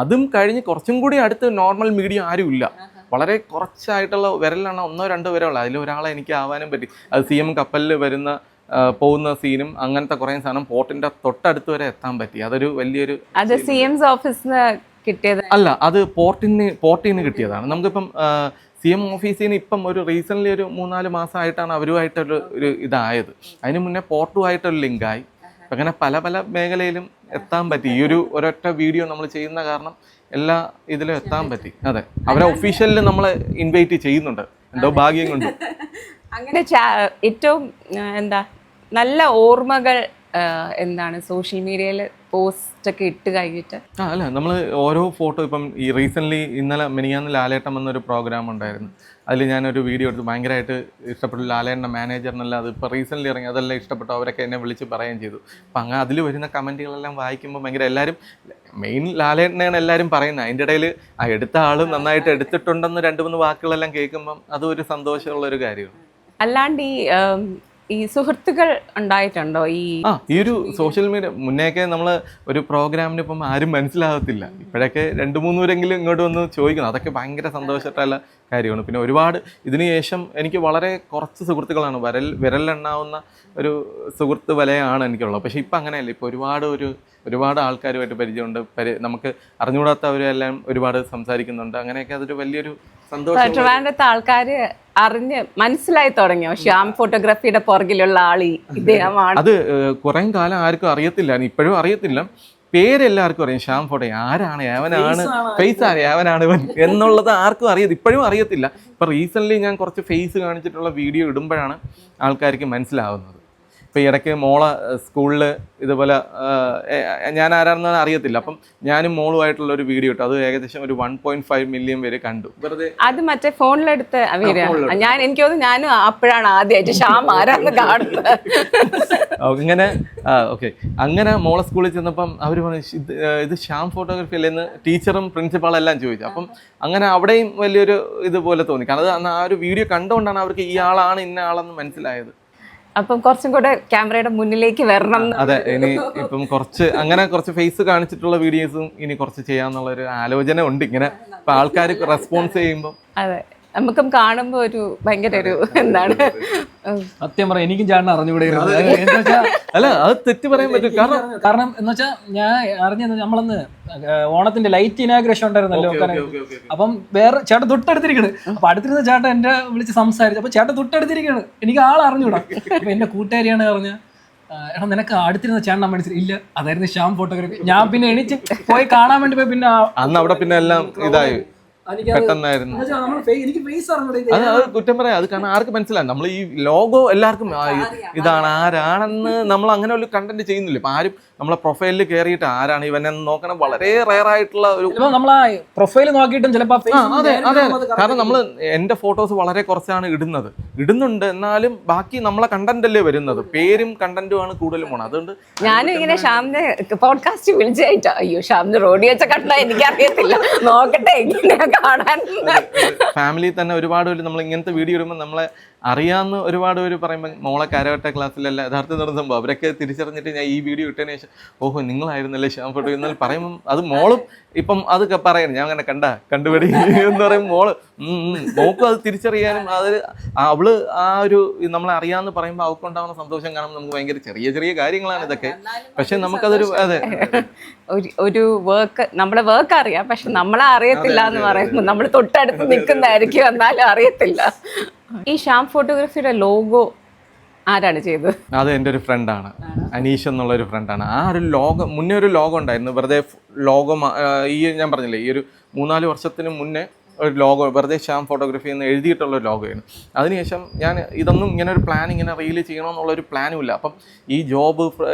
അതും കഴിഞ്ഞ് കുറച്ചും കൂടി അടുത്ത് നോർമൽ മീഡിയ ആരും ഇല്ല. വളരെ കുറച്ചായിട്ടുള്ള വിരലാണ്, 1-2 പേരുള്ള. അതിലൊരാളെ എനിക്ക് ആവാനും പറ്റി. അത് CM കപ്പലിൽ പോകുന്ന സീനും അങ്ങനത്തെ കുറേ സാധനം പോർട്ടിൻ്റെ തൊട്ടടുത്ത് വരെ എത്താൻ പറ്റി. അതൊരു വലിയൊരു അല്ല, അത് പോർട്ടിന് കിട്ടിയതാണ്. നമുക്കിപ്പം CM ഓഫീസിൽ നിന്ന് ഇപ്പം ഒരു റീസെൻ്റ്ലി ഒരു 3-4 മാസമായിട്ടാണ് അവരുമായിട്ടൊരു ഇതായത്. അതിന് മുന്നേ പോർട്ടുമായിട്ടൊരു ലിങ്കായി. അങ്ങനെ പല പല മേഖലയിലും എത്താൻ പറ്റി. ഈ ഒരൊറ്റ വീഡിയോ നമ്മൾ ചെയ്യുന്ന കാരണം എല്ലാ ഇതിലും എത്താൻ പറ്റി. അതെ, അവരെ ഒഫീഷ്യലിൽ നമ്മളെ ഇൻവൈറ്റ് ചെയ്യുന്നുണ്ട്, എന്തോ ഭാഗ്യം കൊണ്ട്. അങ്ങനെ ഏറ്റവും നല്ല ഓർമ്മകൾ എന്താണ് സോഷ്യൽ മീഡിയയിൽ പോസ്റ്റ് ഒക്കെ ഇട്ട് കഴിഞ്ഞിട്ട്? അല്ല, നമ്മൾ ഓരോ ഫോട്ടോ ഇപ്പം ഈ റീസെൻ്റ്ലി മിനിഞ്ഞാന്ന് ലാലേട്ടൻ എന്നൊരു പ്രോഗ്രാം ഉണ്ടായിരുന്നു. അതിൽ ഞാനൊരു വീഡിയോ എടുത്ത് ഭയങ്കരമായിട്ട് ഇഷ്ടപ്പെട്ടു. ലാലേട്ടൻ്റെ മാനേജറിനെല്ലാം അത് ഇപ്പോൾ റീസെൻ്റ്ലി ഇറങ്ങി, അതെല്ലാം ഇഷ്ടപ്പെട്ടു. അവരൊക്കെ എന്നെ വിളിച്ച് പറയുകയും ചെയ്തു. അപ്പം അങ്ങനെ അതിൽ വരുന്ന കമൻറ്റുകളെല്ലാം വായിക്കുമ്പോൾ ഭയങ്കര എല്ലാവരും മെയിൻ ലാലേട്ടനെയാണ് എല്ലാവരും പറയുന്നത്. അതിൻ്റെ ഇടയിൽ ആ എടുത്ത ആളും നന്നായിട്ട് എടുത്തിട്ടുണ്ടെന്ന് 2-3 വാക്കുകളെല്ലാം കേൾക്കുമ്പം അതും സന്തോഷമുള്ളൊരു കാര്യമാണ്. അല്ലാണ്ട് ഈ സുഹൃത്തുക്കൾ ഉണ്ടായിട്ടുണ്ടോ ഈ ഒരു സോഷ്യൽ മീഡിയ? മുന്നേക്കെ നമ്മൾ ഒരു പ്രോഗ്രാമിന് ഇപ്പം ആരും മനസ്സിലാകത്തില്ല. ഇപ്പോഴൊക്കെ 2-3 പേരെങ്കിലും ഇങ്ങോട്ട് വന്ന് ചോദിക്കുന്നു. അതൊക്കെ ഭയങ്കര സന്തോഷമായിട്ടുള്ള കാര്യമാണ്. പിന്നെ ഒരുപാട് ഇതിന് ശേഷം എനിക്ക് വളരെ കുറച്ച് സുഹൃത്തുക്കളാണ്, വിരലിലെണ്ണാവുന്ന ഒരു സുഹൃത്ത് വലയാണ് എനിക്കുള്ളത്. പക്ഷേ ഇപ്പം അങ്ങനെയല്ല. ഇപ്പോൾ ഒരുപാട് ആൾക്കാരുമായിട്ട് പരിചയമുണ്ട്. നമുക്ക് അറിഞ്ഞുകൂടാത്തവരെല്ലാം ഒരുപാട് സംസാരിക്കുന്നുണ്ട്. അങ്ങനെയൊക്കെ അതൊരു വലിയൊരു സന്തോഷം. ട്രിവാൻഡ്രത്തെ ആൾക്കാര് അറിഞ്ഞ് മനസ്സിലായി തുടങ്ങിയോ ശ്യാം ഫോട്ടോഗ്രാഫിയുടെ പുറകിലുള്ള ആളി ഇദ്ദേഹമാണ്? അത് കുറേ കാലം ആർക്കും അറിയത്തില്ല, ഇപ്പോഴും അറിയത്തില്ല. പേരെല്ലാവർക്കും അറിയാം. ശ്യാം ഫോട്ടോ ആരാണ്, ഏവനാണ്, ഫേസ് ആണ്, ഏവനാണ് ഇവൻ എന്നുള്ളത് ആർക്കും ഇപ്പോഴും അറിയത്തില്ല. ഇപ്പം റീസെൻ്റ്ലി ഞാൻ കുറച്ച് ഫേസ് കാണിച്ചിട്ടുള്ള വീഡിയോ ഇടുമ്പോഴാണ് ആൾക്കാർക്ക് മനസ്സിലാവുന്നത്. ഇപ്പോൾ ഇടയ്ക്ക് മോളെ സ്കൂളിൽ ഇതുപോലെ ഞാൻ ആരാണെന്ന് അറിയത്തില്ല. അപ്പം ഞാനും മോളുമായിട്ടുള്ള ഒരു വീഡിയോ ഇട്ടു. അത് ഏകദേശം ഒരു 1.5 മില്യൺ പേര് കണ്ടു. വെറുതെ അത് മറ്റേ ഫോണിലെടുത്ത് എനിക്ക് തോന്നുന്നു ഞാനും അപ്പോഴാണ് ആദ്യമായിട്ട് ശ്യാം ആരാന്ന് കാണുന്നത്. ഇങ്ങനെ ഓക്കെ, അങ്ങനെ മോളെ സ്കൂളിൽ ചെന്നപ്പം അവർ പറഞ്ഞു ഇത് ശ്യാം ഫോട്ടോഗ്രാഫി അല്ലെന്ന് ടീച്ചറും പ്രിൻസിപ്പാളും എല്ലാം ചോദിച്ചു. അപ്പം അങ്ങനെ അവിടെയും വലിയൊരു ഇതുപോലെ തോന്നി. കാരണം അത് ആ ഒരു വീഡിയോ കണ്ടുകൊണ്ടാണ് അവർക്ക് ഈ ആളാണ് ഇന്ന ആളെന്ന് മനസ്സിലായത്. അപ്പം കുറച്ചും കൂടെ ക്യാമറയുടെ മുന്നിലേക്ക് വരണം. അതെ, ഇനി ഇപ്പം കുറച്ച് ഫേസ് കാണിച്ചിട്ടുള്ള വീഡിയോസും ഇനി കുറച്ച് ചെയ്യാന്നുള്ളൊരു ആലോചന ഉണ്ട്. ഇങ്ങനെ ഇപ്പൊ ആൾക്കാർ റെസ്പോൺസ് ചെയ്യുമ്പോൾ അതെ, നമുക്കും കാണുമ്പോൾ ഒരു ഭയങ്കര ഒരു സത്യം പറയാം, എനിക്കും ചേട്ടൻ അറിഞ്ഞുകൂടെയിരുന്നു. അല്ല, അത് തെറ്റ് പറയാൻ പറ്റും. കാരണം എന്ന് വെച്ചാൽ ഞാൻ അറിഞ്ഞത് നമ്മളന്ന് ഓണത്തിന്റെ ലൈറ്റ് ഇനാഗ്രേഷൻ ഉണ്ടായിരുന്നല്ലോ. അപ്പം വേറെ ചേട്ടൻ തൊട്ടടുത്തിരിക്കണ്. അപ്പൊ അടുത്തിരുന്ന ചേട്ടൻ എന്നെ വിളിച്ച് സംസാരിച്ചു. അപ്പൊ ചേട്ടൻ തൊട്ടടുത്തിരിക്കണ്, എനിക്ക് അറിഞ്ഞൂടാ. അപ്പൊ എന്റെ കൂട്ടുകാരിയാണ് പറഞ്ഞ, എടാ നിനക്ക് അടുത്തിരുന്ന ചേട്ടൻ മനസ്സിൽ ഇല്ല, അതായിരുന്നു ശ്യാം ഫോട്ടോഗ്രാഫി. ഞാൻ പിന്നെ എണീച്ച് പോയി കാണാൻ വേണ്ടി പോയി. പിന്നെ അന്ന് അവിടെ പിന്നെ എല്ലാം ഇതായി പെട്ടെന്നായിരുന്നു. അത് കുറ്റം പറയാം. അത് കാരണം ആർക്ക് മനസ്സിലായി, നമ്മൾ ഈ ലോഗോ എല്ലാവർക്കും ഇതാണ് ആരാണെന്ന് നമ്മൾ അങ്ങനെ ഒരു കണ്ടന്റ് ചെയ്യുന്നില്ല. ഇപ്പൊ ആരും നമ്മളെ പ്രൊഫൈലിൽ കയറിയിട്ട് ആരാണ് ഇവനെന്ന് നോക്കണം വളരെ റെയർ ആയിട്ടുള്ള ഒരു നമ്മളെ പ്രൊഫൈൽ നോക്കിയിട്ടും ചിലപ്പോൾ അതെ അതെ. കാരണം നമ്മൾ എന്റെ ഫോട്ടോസ് വളരെ കുറച്ചാണ് ഇടുന്നുണ്ട്, എന്നാലും ബാക്കി നമ്മളെ കണ്ടന്റ് അല്ലേ വരുന്നത്, പേരും കണ്ടന്റും ആണ് കൂടുതലും പോണത്. അതുകൊണ്ട് ഞാനും ഇങ്ങനെ ശ്യാമിനെ പോഡ്കാസ്റ്റ് വിളിച്ചായിട്ടോ, അയ്യോ ശ്യാമിന് റോഡി വെച്ച കണ്ട എനിക്കറിയത്തില്ല, നോക്കട്ടെ എങ്ങനെയാ കാണാൻ. ഫാമിലി തന്നെ ഒരുപാട് പേര് നമ്മൾ ഇങ്ങനത്തെ വീഡിയോ ഇടുമ്പോൾ നമ്മളെ അറിയാവുന്ന ഒരുപാട് പേര് പറയുമ്പോൾ മോളെ കരാട്ടെ ക്ലാസ്സിലല്ല യഥാർത്ഥം നടന്ന സംഭവം അവരൊക്കെ തിരിച്ചറിഞ്ഞിട്ട് ഞാൻ ഈ വീഡിയോ ഇട്ടതിന് ശേഷം ശേഷം ഓഹോ നിങ്ങളായിരുന്നല്ലേ ശ്യാം ഫോട്ടോ എന്നാൽ പറയുമ്പം അത് മോളും ഇപ്പം അതൊക്കെ പറയണം ഞാൻ അങ്ങനെ കണ്ടുപിടി എന്ന് പറയും മോള് മോക്കും അത് തിരിച്ചറിയാനും അത് അവള് ആ ഒരു നമ്മളെ അറിയാമെന്ന് പറയുമ്പോൾ അവൾക്കുണ്ടാവുന്ന സന്തോഷം കാണുമ്പോൾ നമുക്ക് ഭയങ്കര ചെറിയ ചെറിയ കാര്യങ്ങളാണ് ഇതൊക്കെ. പക്ഷെ നമുക്കതൊരു അതെ ഒരു നമ്മളെ വർക്ക് അറിയാം, പക്ഷെ നമ്മളെ അറിയത്തില്ല എന്ന് പറയുമ്പോൾ നമ്മൾ തൊട്ടടുത്ത് നിൽക്കുന്നതായിരിക്കും, എന്നാലും അറിയത്തില്ല. ഈ ശ്യാം ഫോട്ടോഗ്രാഫിയുടെ ലോഗോ ആരാണ് ചെയ്തത്? അത് എൻ്റെ ഒരു ഫ്രണ്ടാണ്, അനീഷ് എന്നുള്ള ഒരു ഫ്രണ്ടാണ്. ആ ഒരു ലോഗോ മുന്നേ ഒരു ലോഗോ ഉണ്ടായിരുന്നു, വെറുതെ ലോഗോ ഈ ഞാൻ പറഞ്ഞില്ലേ ഈ ഒരു 3-4 വർഷത്തിന് മുന്നേ ഒരു ലോഗോ വെറുതെ ശ്യാം ഫോട്ടോഗ്രാഫി എന്ന് എഴുതിയിട്ടുള്ള ഒരു ലോഗോയാണ്. അതിനുശേഷം ഞാൻ ഇതൊന്നും ഇങ്ങനെ ഒരു പ്ലാൻ ഇങ്ങനെ റീൽ ചെയ്യണമെന്നുള്ളൊരു പ്ലാനും ഇല്ല. അപ്പം ഈ ജോബ്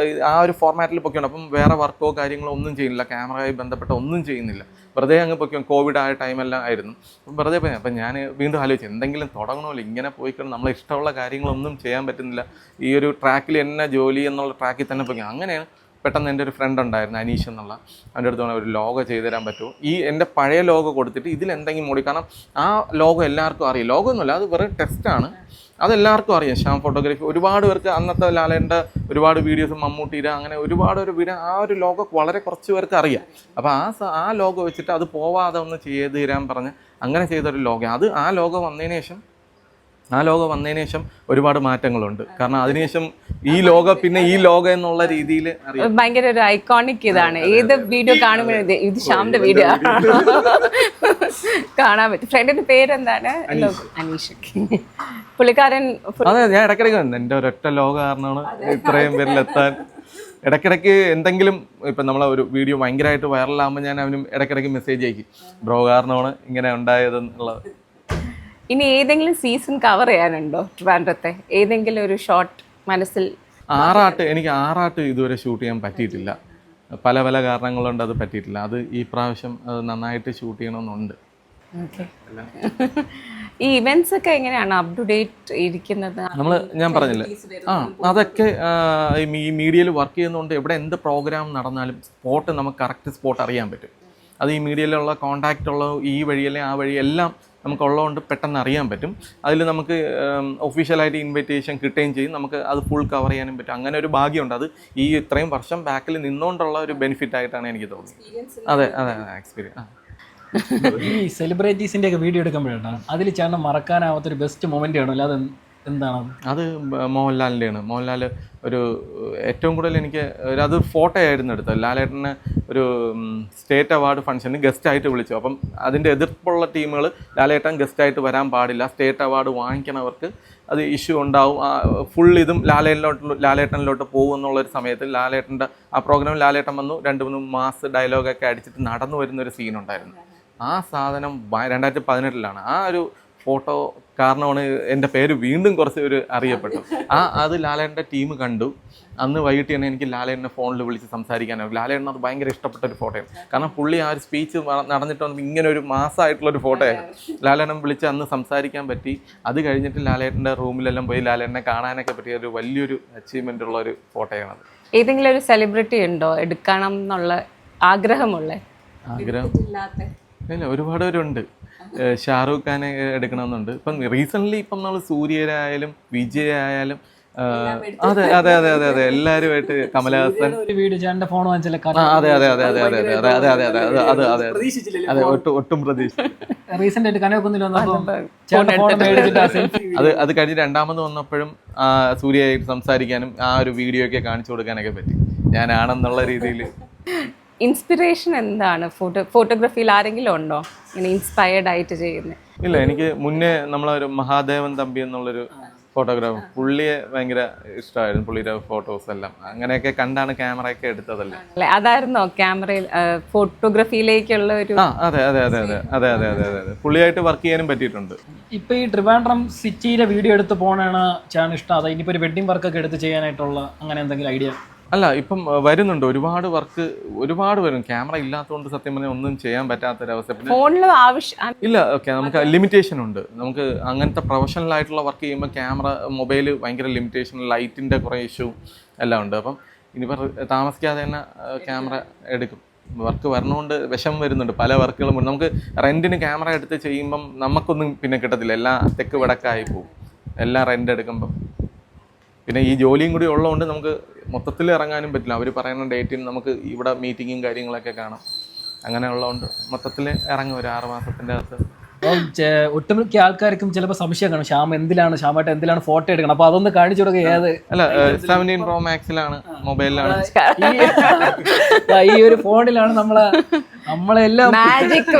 ആ ഒരു ഫോർമാറ്റിൽ പൊക്കെയുണ്ട്. അപ്പം വേറെ വർക്കോ കാര്യങ്ങളോ ഒന്നും ചെയ്യുന്നില്ല, ക്യാമറയായി ബന്ധപ്പെട്ട ഒന്നും ചെയ്യുന്നില്ല, വെറുതെ അങ്ങ് പൊക്കും. കോവിഡ് ആയ ടൈമെല്ലാം ആയിരുന്നു, വെറുതെ പോയി. അപ്പം ഞാൻ വീണ്ടും ആലോചിച്ചു എന്തെങ്കിലും തുടങ്ങണമല്ലോ, ഇങ്ങനെ പോയിക്കൊണ്ട് നമ്മളെ ഇഷ്ടമുള്ള കാര്യങ്ങളൊന്നും ചെയ്യാൻ പറ്റുന്നില്ല, ഈ ഒരു ട്രാക്കിൽ എന്നെ ജോലി എന്നുള്ള ട്രാക്കിൽ തന്നെ പോയി. അങ്ങനെയാണ് പെട്ടെന്ന് എൻ്റെ ഒരു ഫ്രണ്ട് ഉണ്ടായിരുന്നു അനീഷ് എന്നുള്ള, അവൻ്റെ അടുത്ത് ഒരു ലോഗോ ചെയ്തു തരാൻ പറ്റുമോ, ഈ എൻ്റെ പഴയ ലോഗോ കൊടുത്തിട്ട് ഇതിലെന്തെങ്കിലും മൂടി, കാരണം ആ ലോഗോ എല്ലാവർക്കും അറിയാം, ലോഗോ ഒന്നുമില്ല അത് വെറും ടെക്സ്റ്റാണ്, അതെല്ലാവർക്കും അറിയാം. ശ്യാം ഫോട്ടോഗ്രാഫി ഒരുപാട് പേർക്ക് അന്നത്തെ ലാലേൻ്റെ ഒരുപാട് വീഡിയോസും മമ്മൂട്ടിയുടെ അങ്ങനെ ഒരുപാട് ഒരു വീഡിയോ ആ ഒരു ലോഗോ വളരെ കുറച്ച് പേർക്ക് അറിയാം. അപ്പോൾ ആ ലോഗോ വെച്ചിട്ട് അത് പോവാതെ ഒന്ന് ചെയ്ത് തരാൻ പറഞ്ഞ് അങ്ങനെ ചെയ്തൊരു ലോഗോ. അത് ആ ലോഗോ വന്നതിന് ശേഷം ഒരുപാട് മാറ്റങ്ങളുണ്ട്. കാരണം അതിനുശേഷം ഈ ലോഗോ പിന്നെ ഈ ലോഗോ എന്നുള്ള രീതിയിൽ ഭയങ്കര ഒരു ഐക്കോണിക് ഇതാണ്. ഏത് വീഡിയോ കാണുമ്പോഴും ഇത് ശ്യാമിന്റെ വീഡിയോ കാണാൻ പറ്റും. ഫ്രണ്ടിന്റെ പേരെന്താണ്? അനീഷ്. പുള്ളിക്കാരൻ അതെ ഞാൻ ഇടയ്ക്കിടയ്ക്ക് എൻ്റെ ഒരൊറ്റ ലോഗോ കാരണമാണ് ഇത്രയും പേരിലെത്താൻ. ഇടയ്ക്കിടയ്ക്ക് എന്തെങ്കിലും ഇപ്പം നമ്മളെ ഒരു വീഡിയോ ഭയങ്കരമായിട്ട് വൈറലാകുമ്പോൾ ഞാൻ അവനും ഇടയ്ക്കിടയ്ക്ക് മെസ്സേജ് അയക്കും, ബ്രോ കാരണമാണ് ഇങ്ങനെ ഉണ്ടായതെന്നുള്ളത്. ഇനി ഏതെങ്കിലും സീസൺ കവർ ചെയ്യാനുണ്ടോ ട്രിവാൻഡ്രത്തെ? ഏതെങ്കിലും ഒരു ഷോട്ട് മനസ്സിൽ? എനിക്ക് ആറാട്ട് ഇതുവരെ ഷൂട്ട് ചെയ്യാൻ പറ്റിയിട്ടില്ല, പല കാരണങ്ങൾ കൊണ്ട് അത് പറ്റിയിട്ടില്ല. അത് ഈ പ്രാവശ്യം അത് നന്നായിട്ട് ഷൂട്ട് ചെയ്യണമെന്നുണ്ട്. ഈ ഇവന്റ്സ് ഒക്കെ എങ്ങനെയാണ് അപ് ടു ഡേറ്റ് ഇരിക്കുന്നത്? ഞാൻ പറഞ്ഞില്ലേ അതൊക്കെ ഈ മീഡിയയിൽ വർക്ക് ചെയ്യുന്നതുകൊണ്ട് എവിടെ എന്ത് പ്രോഗ്രാം നടന്നാലും സ്പോട്ട് നമുക്ക് കറക്റ്റ് സ്പോട്ട് അറിയാൻ പറ്റും. അത് ഈ മീഡിയയിലുള്ള കോണ്ടാക്റ്റ് ഉള്ള ഈ വഴിയല്ലേ ആ വഴി എല്ലാം നമുക്കുള്ളതുകൊണ്ട് പെട്ടെന്ന് അറിയാൻ പറ്റും. അതിൽ നമുക്ക് ഒഫീഷ്യലായിട്ട് ഇൻവിറ്റേഷൻ കിട്ടുകയും ചെയ്യും, നമുക്ക് അത് ഫുൾ കവർ ചെയ്യാനും പറ്റും. അങ്ങനെ ഒരു ഭാഗ്യമുണ്ട്. അത് ഈ ഇത്രയും വർഷം ബാക്കിൽ നിന്നുകൊണ്ടുള്ള ഒരു ബെനിഫിറ്റ് ആയിട്ടാണ് എനിക്ക് തോന്നുന്നത്. അതെ എക്സ്പീരിയൻസ്. ഈ സെലിബ്രിറ്റീസിൻ്റെ ഒക്കെ വീഡിയോ എടുക്കുമ്പോഴാണ് അതിൽ ചേട്ടൻ മറക്കാനാവാത്തൊരു ബെസ്റ്റ് മൊമെൻ്റ് ആണോ, അല്ലാതെ എന്താണ്? അത് മോഹൻലാലിൻ്റെയാണ്. മോഹൻലാൽ ഒരു ഏറ്റവും കൂടുതൽ എനിക്ക് അത് ഫോട്ടോ ആയിരുന്നു എടുത്തത്. ലാലേട്ടന് ഒരു സ്റ്റേറ്റ് അവാർഡ് ഫംഗ്ഷന് ഗസ്റ്റായിട്ട് വിളിച്ചു. അപ്പം അതിൻ്റെ എതിർപ്പുള്ള ടീമുകൾ ലാലേട്ടൻ ഗസ്റ്റായിട്ട് വരാൻ പാടില്ല, സ്റ്റേറ്റ് അവാർഡ് വാങ്ങിക്കണവർക്ക് അത് ഇഷ്യൂ ഉണ്ടാവും, ഫുൾ ഇതും ലാലേട്ടനിലോട്ട് പോകും എന്നുള്ളൊരു സമയത്ത് ലാലേട്ടൻ്റെ ആ പ്രോഗ്രാമിൽ ലാലേട്ടൻ വന്നു, 2-3 മാസ് ഡയലോഗൊക്കെ അടിച്ചിട്ട് നടന്നു വരുന്നൊരു സീനുണ്ടായിരുന്നു. ആ സാധനം 2018 ആ ഒരു ഫോട്ടോ കാരണമാണ് എൻ്റെ പേര് വീണ്ടും കുറച്ച് ഒരു അറിയപ്പെട്ടു. അത് ലാലേട്ടൻ്റെ ടീം കണ്ടു. അന്ന് വൈകിട്ട് തന്നെ എനിക്ക് ലാലേട്ടനെ ഫോണിൽ വിളിച്ച് സംസാരിക്കാനാവും. ലാലേട്ടന് അത് ഭയങ്കര ഇഷ്ടപ്പെട്ട ഒരു ഫോട്ടോയാണ്. കാരണം പുള്ളി ആ ഒരു സ്പീച്ച് നടന്നിട്ട് വന്നപ്പോൾ ഇങ്ങനെ ഒരു മാസമായിട്ടുള്ളൊരു ഫോട്ടോയായിരുന്നു. ലാലേട്ടൻ വിളിച്ച് അന്ന് സംസാരിക്കാൻ പറ്റി. അത് കഴിഞ്ഞിട്ട് ലാലേട്ടൻ്റെ റൂമിലെല്ലാം പോയി ലാലേട്ടനെ കാണാനൊക്കെ പറ്റിയ ഒരു വലിയൊരു അച്ചീവ്മെൻ്റ് ഉള്ള ഒരു ഫോട്ടോയാണത്. ഏതെങ്കിലും ഒരു സെലിബ്രിറ്റി ഉണ്ടോ എടുക്കണം എന്നുള്ള ആഗ്രഹം? ഇല്ല, ഒരുപാട് പേരുണ്ട്. ഷാറൂഖ് ഖാനെ എടുക്കണമെന്നുണ്ട്. ഇപ്പം റീസെൻ്റ്ലി നമ്മൾ സൂര്യരായാലും വിജയ് ആയാലും അതെ എല്ലാവരുമായിട്ട് കമലഹാസൻ ഒട്ടും പ്രതീക്ഷിച്ചു. അത് കഴിഞ്ഞ് രണ്ടാമത് വന്നപ്പോഴും സൂര്യയായിട്ട് സംസാരിക്കാനും ആ ഒരു വീഡിയോ ഒക്കെ കാണിച്ചു കൊടുക്കാനൊക്കെ പറ്റി. ഞാനാണെന്നുള്ള രീതിയിൽ. ഇൻസ്പിറേഷൻ എന്താണ്? ഫോട്ടോഗ്രാഫിയിൽ ആരെങ്കിലും ഉണ്ടോ ഇങ്ങനെ ഇൻസ്പയർഡ് ആയിട്ട് ചെയ്യുന്നത്? ഇല്ല, എനിക്ക് മുന്നേ നമ്മളൊരു മഹാദേവൻ തമ്പി എന്നുള്ളൊരു ഫോട്ടോഗ്രാഫർ, പുള്ളിയെ ഭയങ്കര ഇഷ്ടമായിരുന്നു. പുള്ളിയുടെ ഫോട്ടോസ് എല്ലാം അങ്ങനെയൊക്കെ കണ്ടാണ് ക്യാമറയൊക്കെ എടുത്തതല്ലേ. അതായിരുന്നോ ക്യാമറയിൽ ഫോട്ടോഗ്രാഫിയിലേക്കുള്ള ഒരു? അതെ പുള്ളിയായിട്ട് വർക്ക് ചെയ്യാനും പറ്റിയിട്ടുണ്ട്. ഇപ്പൊ ഈ ട്രിവാൻഡ്രം സിറ്റിയിലെ വീഡിയോ എടുത്ത് പോകണാണ് ചാൻ ഇഷ്ടം, അതാ ഇനിയിപ്പോ ഒരു വെഡിങ് വർക്കൊക്കെ എടുത്ത് ചെയ്യാനായിട്ടുള്ള അങ്ങനെ എന്തെങ്കിലും ഐഡിയ? അല്ല, ഇപ്പം വരുന്നുണ്ട് ഒരുപാട് വർക്ക്, ഒരുപാട് വരും. ക്യാമറ ഇല്ലാത്തതുകൊണ്ട് സത്യം പറഞ്ഞാൽ ഒന്നും ചെയ്യാൻ പറ്റാത്തൊരവസ്ഥ. ഇല്ല, ഓക്കെ, നമുക്ക് ലിമിറ്റേഷൻ ഉണ്ട്. നമുക്ക് അങ്ങനത്തെ പ്രൊഫഷണൽ ആയിട്ടുള്ള വർക്ക് ചെയ്യുമ്പോൾ ക്യാമറ മൊബൈൽ ഭയങ്കര ലിമിറ്റേഷൻ, ലൈറ്റിൻ്റെ കുറേ ഇഷ്യൂ എല്ലാം ഉണ്ട്. അപ്പം ഇനിയിപ്പോൾ താമസിക്കാതെ തന്നെ ക്യാമറ എടുക്കും. വർക്ക് വരണോണ്ട് വിഷം വരുന്നുണ്ട്, പല വർക്കുകളും. നമുക്ക് റെൻറ്റിന് ക്യാമറ എടുത്ത് ചെയ്യുമ്പം നമുക്കൊന്നും പിന്നെ കിട്ടത്തില്ല, എല്ലാം തെക്ക് വടക്കായി പോകും, എല്ലാം റെൻ്റ് എടുക്കുമ്പം. പിന്നെ ഈ ജോലിയും കൂടി ഉള്ളതുകൊണ്ട് നമുക്ക് മൊത്തത്തിൽ ഇറങ്ങാനും പറ്റില്ല. അവർ പറയുന്ന ഡേറ്റിന് നമുക്ക് ഇവിടെ മീറ്റിങ്ങും കാര്യങ്ങളൊക്കെ കാണാം. അങ്ങനെ ഉള്ളതുകൊണ്ട് മൊത്തത്തിൽ ഇറങ്ങും ഒരു 6 മാസത്തിൻ്റെ അകത്ത്. അപ്പം ഒട്ടുമിക്ക ആൾക്കാർക്കും ചിലപ്പോൾ സംശയം കാണും, ശ്യാമായിട്ട് എന്തിലാണ് ഫോട്ടോ എടുക്കണം. അപ്പോൾ അതൊന്ന് കാണിച്ചു കൊടുക്കുക. ഏത് അല്ല 17 Pro Maxലാണ്, മൊബൈലിലാണ്. ഈ ഒരു ഫോണിലാണ് നമ്മളെല്ലാം മാജിക്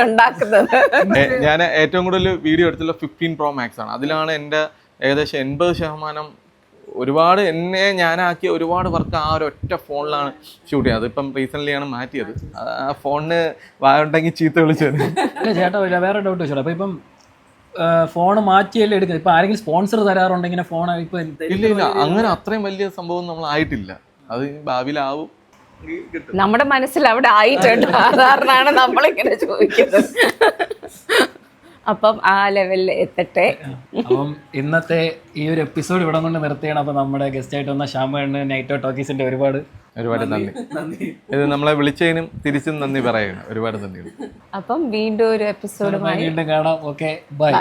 ഉണ്ടാക്കുന്നത്. ഞാൻ ഏറ്റവും കൂടുതൽ വീഡിയോ എടുത്തുള്ള 15 Pro Max ആണ്. അതിലാണ് എൻ്റെ ഏകദേശം 80% ഒരുപാട് ഞാനാക്കിയ ഒരുപാട് വർക്ക് ആ ഒരു ഒറ്റ ഫോണിലാണ് ഷൂട്ട് ചെയ്യുന്നത്. ഇപ്പം റീസെൻ്റ്ലിയാണ് മാറ്റിയത്. ആ ഫോണിന് വായുണ്ടെങ്കിൽ ചീത്ത വിളിച്ചത്. ചേട്ടാ വേറെ ഡൗട്ട് ചോദിച്ചോളൂ. അപ്പോൾ ഇപ്പം ഫോൺ മാറ്റിയല്ലേ എടുക്കുന്നത്? ഇപ്പം ആരെങ്കിലും സ്പോൺസർ തരാറുണ്ടെങ്കിൽ ഫോൺ ഇപ്പം ഇല്ല അങ്ങനെ അത്രയും വലിയ സംഭവം നമ്മൾ ആയിട്ടില്ല. അത് ഭാവിയിലാവും. നമ്മുടെ മനസ്സിൽ അവിടെ ആയിട്ടുണ്ട്. സാധാരണയാണ് നമ്മളിങ്ങനെ ചോദിക്കുന്നത്. അപ്പം ആ ലെവലിൽ എത്തട്ടെ. അപ്പം ഇന്നത്തെ ഈ ഒരു എപ്പിസോഡ് ഇവിടെ കൊണ്ട് നിർത്തിയാണ്. അപ്പം നമ്മുടെ ഗസ്റ്റ് ആയിട്ട് വന്ന ശ്യാമേണ്ണ നൈറ്റ് ടോക്കീസിന്റെ ഒരുപാട് നന്ദി. ഇത് നമ്മളെ വിളിച്ചതിനും തിരിച്ചും നന്ദി പറയണം. ഒരുപാട് നന്ദി. അപ്പം വീണ്ടും ഒരു എപ്പിസോഡുമായി വീണ്ടും കാണാം. Okay, by.